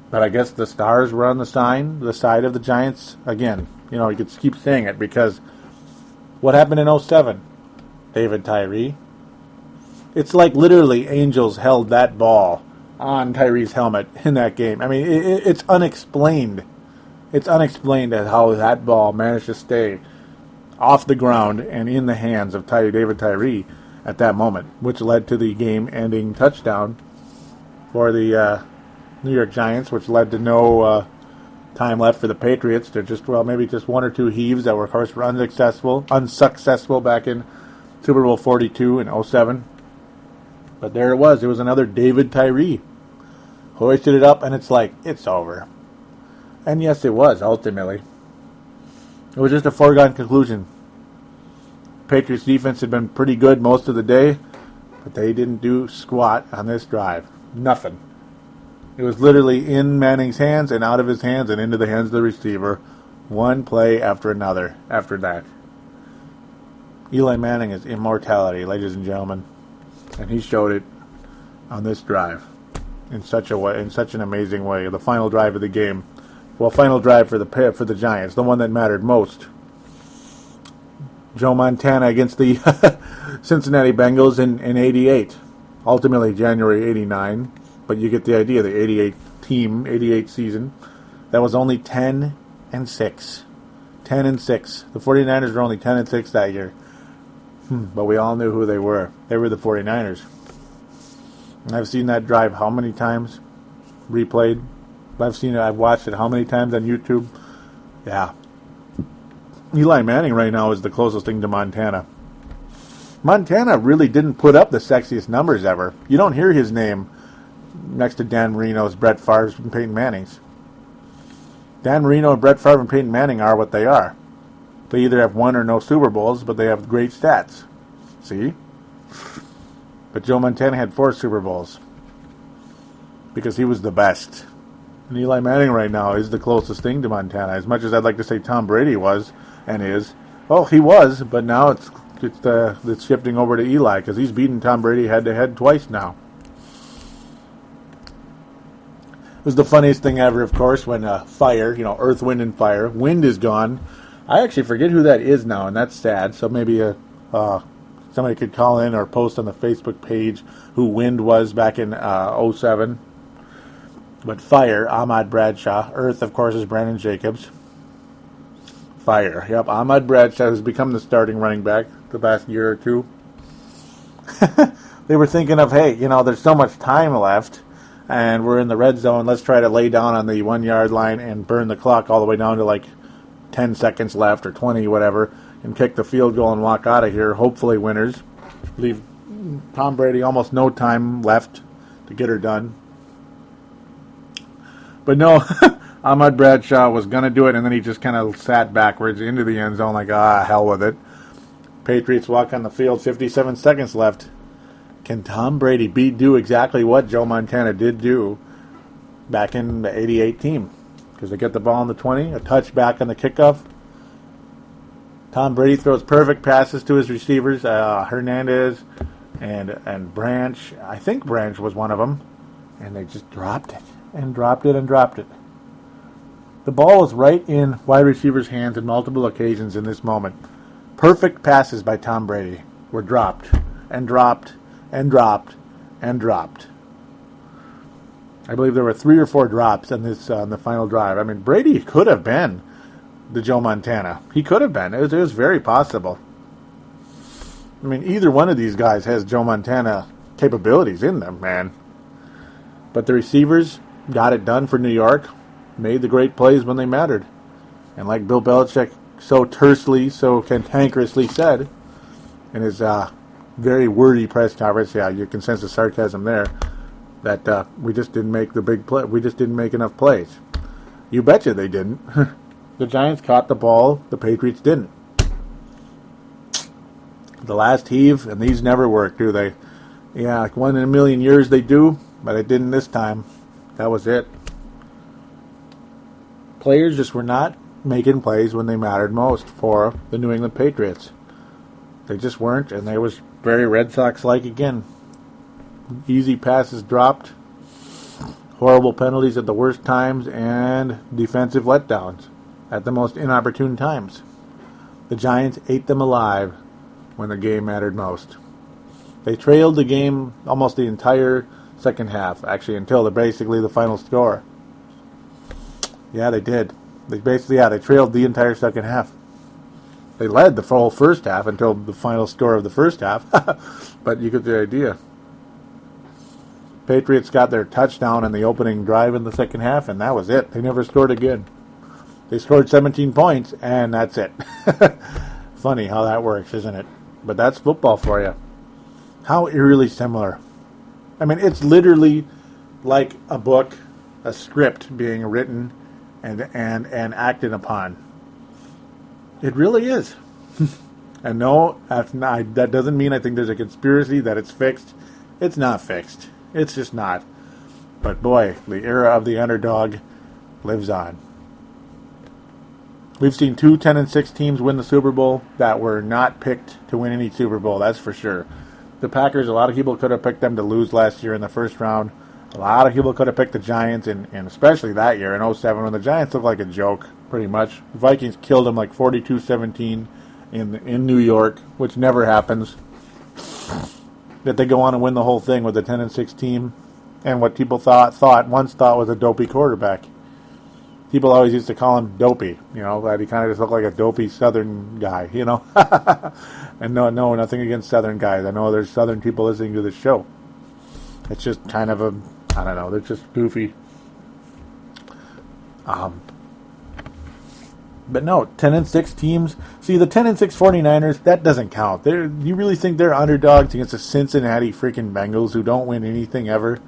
But I guess the stars were on the side of the Giants. Again, you could keep saying it because what happened in 07? David Tyree. It's like literally angels held that ball on Tyree's helmet in that game. I mean, it's unexplained. It's unexplained as how that ball managed to stay off the ground and in the hands of David Tyree at that moment, which led to the game-ending touchdown for the New York Giants, which led to no time left for the Patriots. They're maybe just one or two heaves that were, of course, unsuccessful back in Super Bowl 42 in 07. But there it was. It was another David Tyree. Hoisted it up, and it's like, it's over. And yes, it was, ultimately. It was just a foregone conclusion. Patriots defense had been pretty good most of the day, but they didn't do squat on this drive. Nothing. It was literally in Manning's hands and out of his hands and into the hands of the receiver. One play after another after that. Eli Manning is immortality, ladies and gentlemen. And he showed it on this drive in such an amazing way. The final drive of the game. Well, final drive for the Giants, the one that mattered most. Joe Montana against the Cincinnati Bengals in 88. Ultimately, January 89. But you get the idea, the 88 season. That was only 10-6. 10-6. The 49ers were only 10-6 that year. But we all knew who they were. They were the 49ers. And I've seen that drive how many times? Replayed. I've watched it how many times on YouTube? Yeah. Eli Manning right now is the closest thing to Montana. Montana really didn't put up the sexiest numbers ever. You don't hear his name next to Dan Marino's, Brett Favre's, and Peyton Manning's. Dan Marino and Brett Favre and Peyton Manning are what they are. They either have one or no Super Bowls, but they have great stats. See? But Joe Montana had 4 Super Bowls. because he was the best. And Eli Manning right now is the closest thing to Montana. As much as I'd like to say Tom Brady was and is. Well, he was, but now it's shifting over to Eli because he's beaten Tom Brady head-to-head twice now. It was the funniest thing ever, of course, when fire, Earth, Wind, and Fire. Wind is gone. I actually forget who that is now, and that's sad. So maybe somebody could call in or post on the Facebook page who Wind was back in 07. But Fire, Ahmad Bradshaw. Earth, of course, is Brandon Jacobs. Fire. Yep, Ahmad Bradshaw has become the starting running back the past year or two. They were thinking of, hey, there's so much time left, and we're in the red zone. Let's try to lay down on the 1 yard line and burn the clock all the way down to like 10 seconds left or 20, whatever, and kick the field goal and walk out of here. Hopefully winners. Leave Tom Brady almost no time left to get her done. But no, Ahmad Bradshaw was going to do it, and then he just kind of sat backwards into the end zone like, hell with it. Patriots walk on the field, 57 seconds left. Can Tom Brady do exactly what Joe Montana did do back in the 88 team? Because they get the ball on the 20, a touchback on the kickoff. Tom Brady throws perfect passes to his receivers, Hernandez and Branch. I think Branch was one of them. And they just dropped it. And dropped it and dropped it. The ball was right in wide receivers' hands on multiple occasions in this moment. Perfect passes by Tom Brady were dropped and dropped and dropped and dropped. I believe there were 3 or 4 drops in this on the final drive. I mean, Brady could have been the Joe Montana. He could have been. It was very possible. I mean, either one of these guys has Joe Montana capabilities in them, man. But the receivers got it done for New York, made the great plays when they mattered. And like Bill Belichick so tersely, so cantankerously said in his very wordy press conference, you can sense the sarcasm there, that we just didn't make the big play. We just didn't make enough plays. You betcha they didn't. The Giants caught the ball, the Patriots didn't. The last heave, and these never work, do they? Yeah, like 1 in a million years they do, but it didn't this time. That was it. Players just were not making plays when they mattered most for the New England Patriots. They just weren't, and they was very Red Sox-like again. Easy passes dropped, horrible penalties at the worst times, and defensive letdowns at the most inopportune times. The Giants ate them alive when the game mattered most. They trailed the game almost the entire second half, actually, until basically the final score. Yeah, they did. They trailed the entire second half. They led the whole first half until the final score of the first half. But you get the idea. Patriots got their touchdown in the opening drive in the second half, and that was it. They never scored again. They scored 17 points, and that's it. Funny how that works, isn't it? But that's football for you. How eerily similar. I mean, it's literally like a book, a script being written and acted upon. It really is. And no, that doesn't mean I think there's a conspiracy that it's fixed. It's not fixed. It's just not. But boy, the era of the underdog lives on. We've seen 2 10-6 teams win the Super Bowl that were not picked to win any Super Bowl, that's for sure. The Packers, a lot of people could have picked them to lose last year in the first round. A lot of people could have picked the Giants, and especially that year in 07 when the Giants looked like a joke, pretty much. The Vikings killed them like 42-17 in New York, which never happens. That they go on and win the whole thing with the 10-6 team, and what people once thought was a dopey quarterback. People always used to call him dopey, that he kind of just looked like a dopey Southern guy, And no, nothing against Southern guys. I know there's Southern people listening to this show. It's just kind of I don't know, they're just goofy. But no, 10-6 teams. See, the 10-6 49ers, that doesn't count. You really think they're underdogs against the Cincinnati freaking Bengals who don't win anything ever?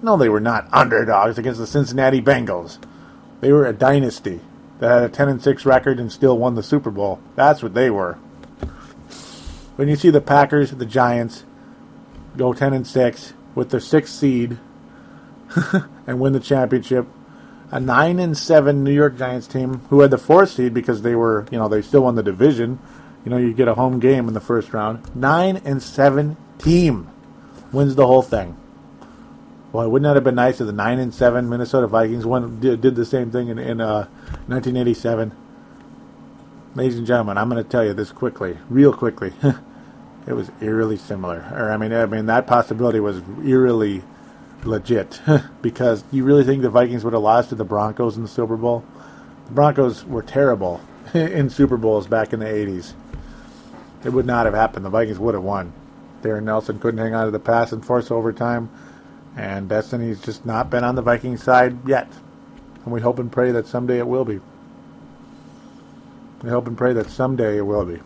No, they were not underdogs against the Cincinnati Bengals. They were a dynasty that had a 10-6 record and still won the Super Bowl. That's what they were. When you see the Packers, the Giants, go 10-6 with their 6th seed, and win the championship. A 9-7 New York Giants team who had the 4th seed because they were, they still won the division. You get a home game in the first round. 9-7 team wins the whole thing. Boy, wouldn't that have been nice if the 9-7 Minnesota Vikings did the same thing in 1987? Ladies and gentlemen, I'm going to tell you this real quickly. It was eerily similar. I mean that possibility was eerily legit because you really think the Vikings would have lost to the Broncos in the Super Bowl? The Broncos were terrible in Super Bowls back in the 80s. It would not have happened. The Vikings would have won. Darren Nelson couldn't hang on to the pass and force overtime, and destiny's just not been on the Vikings side yet. And we hope and pray that someday it will be. We hope and pray that someday it will be.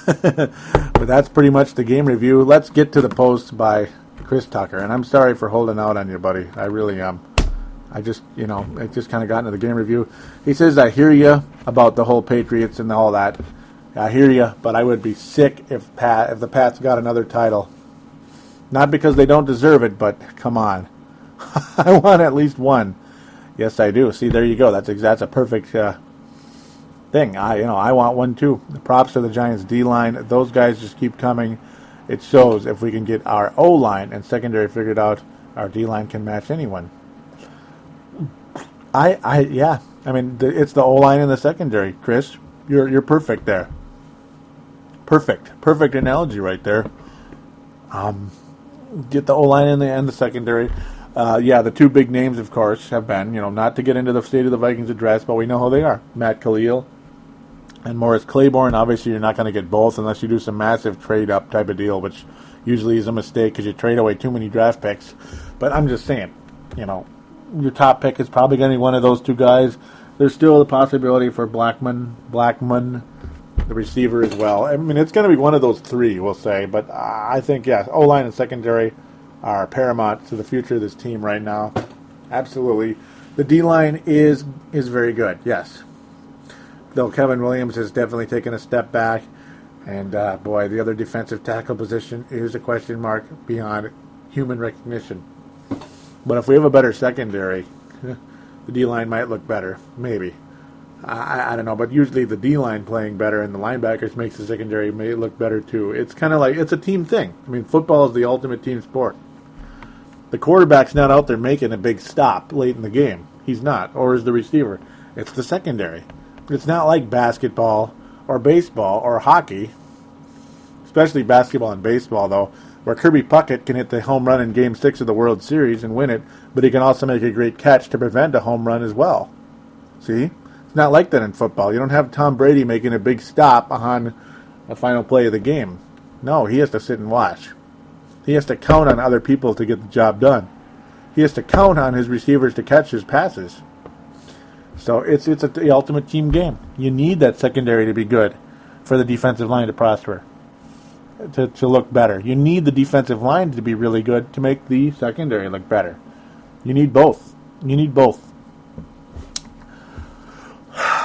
But that's pretty much the game review. Let's get to the post by Chris Tucker. And I'm sorry for holding out on you, buddy. I really am. I just, it just kind of got into the game review. He says, I hear you about the whole Patriots and all that. I hear you, but I would be sick if the Pats got another title. Not because they don't deserve it, but come on. I want at least one. Yes, I do. See, there you go. That's a perfect thing. I want one too. The props to the Giants D-line. Those guys just keep coming. It shows if we can get our O-line and secondary figured out, our D-line can match anyone. It's the O-line and the secondary, Chris. You're perfect there. Perfect analogy right there. Get the O-line and the secondary. The two big names, of course, have been, not to get into the state of the Vikings address, but we know who they are. Matt Khalil and Morris Claiborne. Obviously, you're not going to get both unless you do some massive trade-up type of deal, which usually is a mistake because you trade away too many draft picks. But I'm just saying, your top pick is probably going to be one of those two guys. There's still the possibility for Blackman, the receiver as well. I mean, it's going to be one of those three, we'll say. But I think, O-line and secondary are paramount to the future of this team right now. Absolutely. The D-line is very good, yes. Though Kevin Williams has definitely taken a step back. And, the other defensive tackle position is a question mark beyond human recognition. But if we have a better secondary, the D-line might look better. Maybe. I don't know. But usually the D-line playing better and the linebackers makes the secondary may look better too. It's kind of like, it's a team thing. I mean, football is the ultimate team sport. The quarterback's not out there making a big stop late in the game. He's not. Or is the receiver. It's the secondary. It's not like basketball or baseball or hockey, especially basketball and baseball, though, where Kirby Puckett can hit the home run in Game 6 of the World Series and win it, but he can also make a great catch to prevent a home run as well. See? It's not like that in football. You don't have Tom Brady making a big stop on the final play of the game. No, he has to sit and watch. He has to count on other people to get the job done. He has to count on his receivers to catch his passes. So it's the ultimate team game. You need that secondary to be good for the defensive line to prosper, to look better. You need the defensive line to be really good to make the secondary look better. You need both.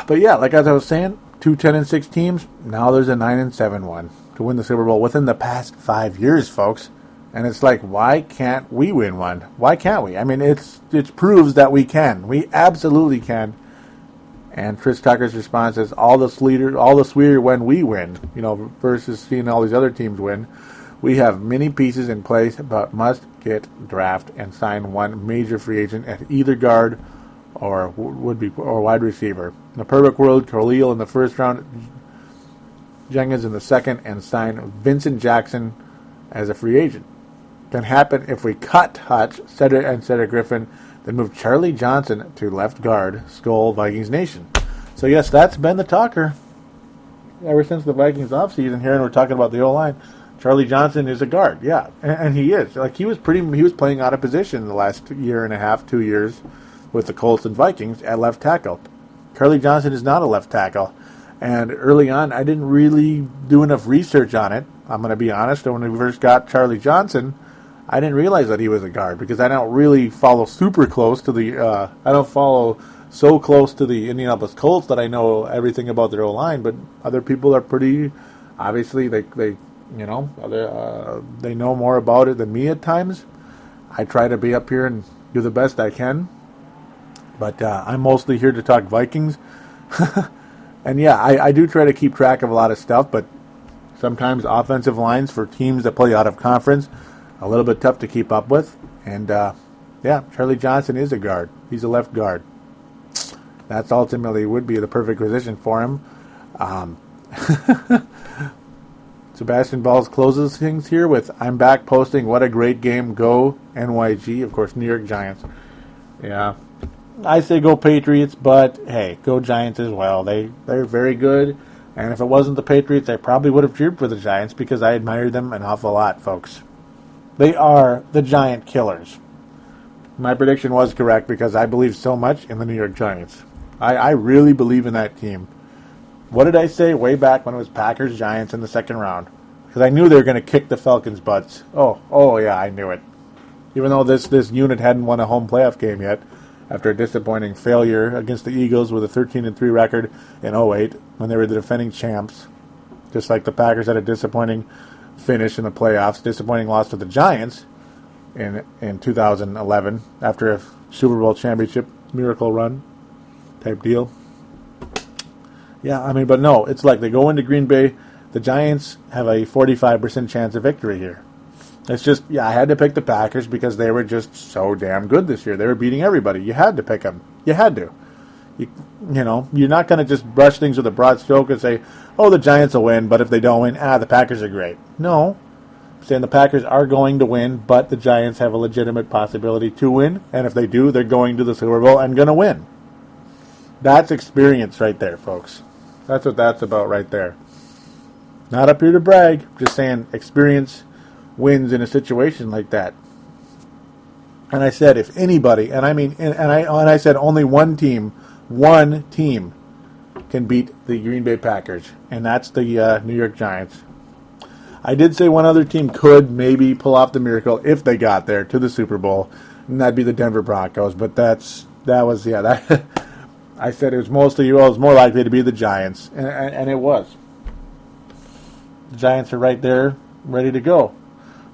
But like as I was saying, 2 10-6 teams. Now there's a 9-7 one to win the Super Bowl within the past 5 years, folks. And it's like, why can't we win one? Why can't we? I mean, it proves that we can. We absolutely can. And Chris Tucker's response is, all the sweeter when we win, versus seeing all these other teams win. We have many pieces in place, but must get draft and sign one major free agent at either guard or wide receiver. In the perfect world, Khalil in the first round, Jenkins in the second, and sign Vincent Jackson as a free agent. Can happen if we cut Hutch, Cedric Griffin, then move Charlie Johnson to left guard, Skol, Vikings Nation. So yes, that's been the talker ever since the Vikings offseason here, and we're talking about the O-line. Charlie Johnson is a guard, yeah, and he is. He was playing out of position the last year and a half, 2 years with the Colts and Vikings at left tackle. Charlie Johnson is not a left tackle, and early on I didn't really do enough research on it. I'm going to be honest. When we first got Charlie Johnson, I didn't realize that he was a guard because I don't really follow super close to the. I don't follow so close to the Indianapolis Colts that I know everything about their O-line. But other people are pretty. Obviously, they know more about it than me at times. I try to be up here and do the best I can. But I'm mostly here to talk Vikings. And yeah, I do try to keep track of a lot of stuff, but sometimes offensive lines for teams that play out of conference, a little bit tough to keep up with. And yeah, Charlie Johnson is a guard. He's a left guard. That's ultimately would be the perfect position for him. Sebastian Balls closes things here with, I'm back posting, what a great game, go NYG, of course, New York Giants. Yeah, I say go Patriots, but hey, go Giants as well. They're very good, and if it wasn't the Patriots, I probably would have cheered for the Giants because I admire them an awful lot, folks. They are the Giant Killers. My prediction was correct because I believe so much in the New York Giants. I really believe in that team. What did I say way back when it was Packers-Giants in the second round? Because I knew they were going to kick the Falcons' butts. Oh yeah, I knew it. Even though this unit hadn't won a home playoff game yet, after a disappointing failure against the Eagles with a 13-3 record in 2008 when they were the defending champs. Just like the Packers had a disappointing finish in the playoffs, disappointing loss to the Giants in 2011 after a Super Bowl championship miracle run type deal. Yeah, I mean, but no, it's like they go into Green Bay. The Giants have a 45% chance of victory here. It's just, yeah, I had to pick the Packers because they were just so damn good this year. They were beating everybody. You had to pick them. You had to. You know, you're not going to just brush things with a broad stroke and say, oh, the Giants will win, but if they don't win, the Packers are great. No. I'm saying the Packers are going to win, but the Giants have a legitimate possibility to win, and if they do, they're going to the Super Bowl and going to win. That's experience right there, folks. That's what that's about right there. Not up here to brag, just saying experience wins in a situation like that. And I said if anybody, and I mean, and I said only one team can beat the Green Bay Packers, and that's the New York Giants. I did say one other team could maybe pull off the miracle if they got there to the Super Bowl, and that'd be the Denver Broncos. But that was I said it was more likely to be the Giants, and it was. The Giants are right there, ready to go.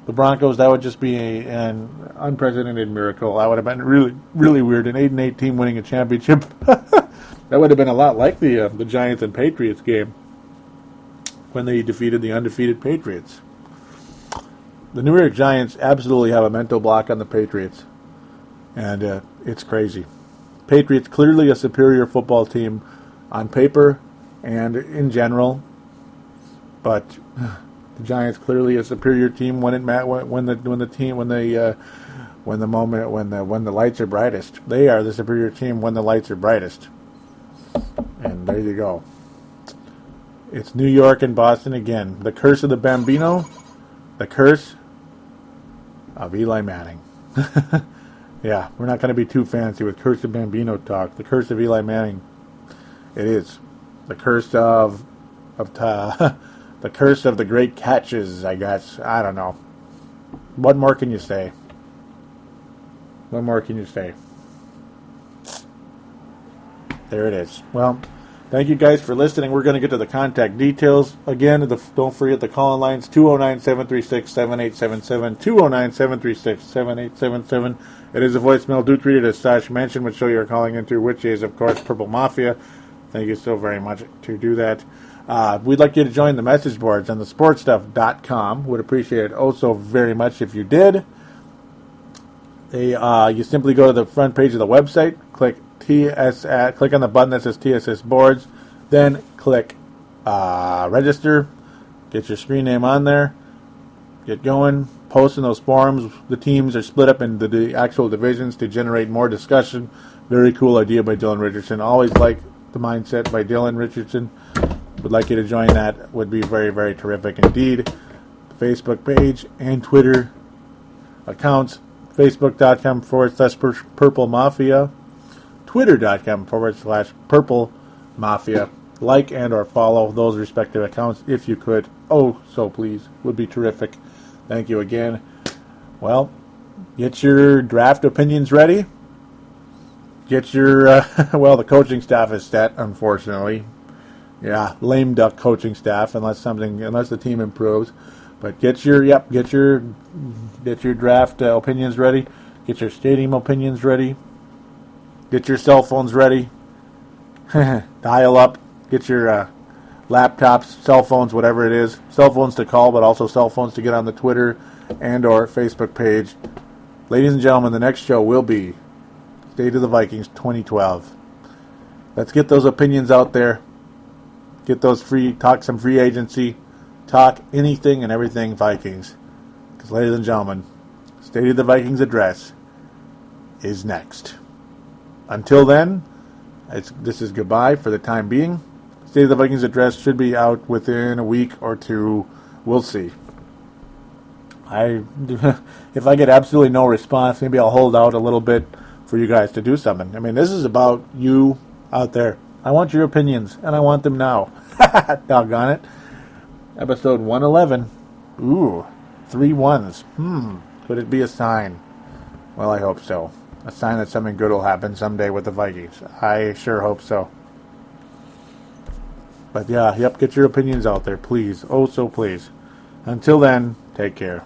The Broncos, that would just be an unprecedented miracle. That would have been really, really weird. An 8-8 team winning a championship. That would have been a lot like the Giants and Patriots game when they defeated the undefeated Patriots. The New York Giants absolutely have a mental block on the Patriots, and it's crazy. Patriots clearly a superior football team on paper and in general, but the Giants clearly a superior team when the lights are brightest. They are the superior team when the lights are brightest. And there you go. It's New York and Boston again. The curse of the Bambino, the curse of Eli Manning. Yeah, we're not going to be too fancy with Curse of Bambino talk. The curse of Eli Manning. It is. The curse of the curse of the great catches, I guess. I don't know. What more can you say? What more can you say? There it is. Well, thank you guys for listening. We're going to get to the contact details. Again, don't forget the call-in lines, 209-736-7877, 209-736-7877. It is a voicemail. Do treat it as such. Mention which show you're calling into, which is, of course, Purple Mafia. Thank you so very much to do that. We'd like you to join the message boards on thesportstuff.com. Would appreciate it also very much if you did. You simply go to the front page of the website, click on the button that says TSS Boards, then click register, get your screen name on there, get going, post in those forums. The teams are split up into the actual divisions to generate more discussion. Very cool idea by Dylan Richardson. Always like the mindset by Dylan Richardson. Would like you to join that. Would be very, very terrific indeed. The Facebook page and Twitter accounts, facebook.com/Purple Mafia, twitter.com/Purple Mafia. Like and or follow those respective accounts if you could. Oh, so please. Would be terrific. Thank you again. Well, get your draft opinions ready. Get your, the coaching staff is set, unfortunately. Yeah, lame duck coaching staff, unless the team improves. But get your draft opinions ready. Get your stadium opinions ready. Get your cell phones ready. Dial up. Get your laptops, cell phones, whatever it is. Cell phones to call, but also cell phones to get on the Twitter and or Facebook page. Ladies and gentlemen, the next show will be State of the Vikings 2012. Let's get those opinions out there. Get those talk some free agency. Talk anything and everything Vikings. Because, ladies and gentlemen, State of the Vikings address is next. Until then, this is goodbye for the time being. State of the Vikings address should be out within a week or two. We'll see. If I get absolutely no response, maybe I'll hold out a little bit for you guys to do something. I mean, this is about you out there. I want your opinions, and I want them now. Doggone it. Episode 111. Ooh, 3 ones. Could it be a sign? Well, I hope so. A sign that something good will happen someday with the Vikings. I sure hope so. But yeah, get your opinions out there, please. Oh, so please. Until then, take care.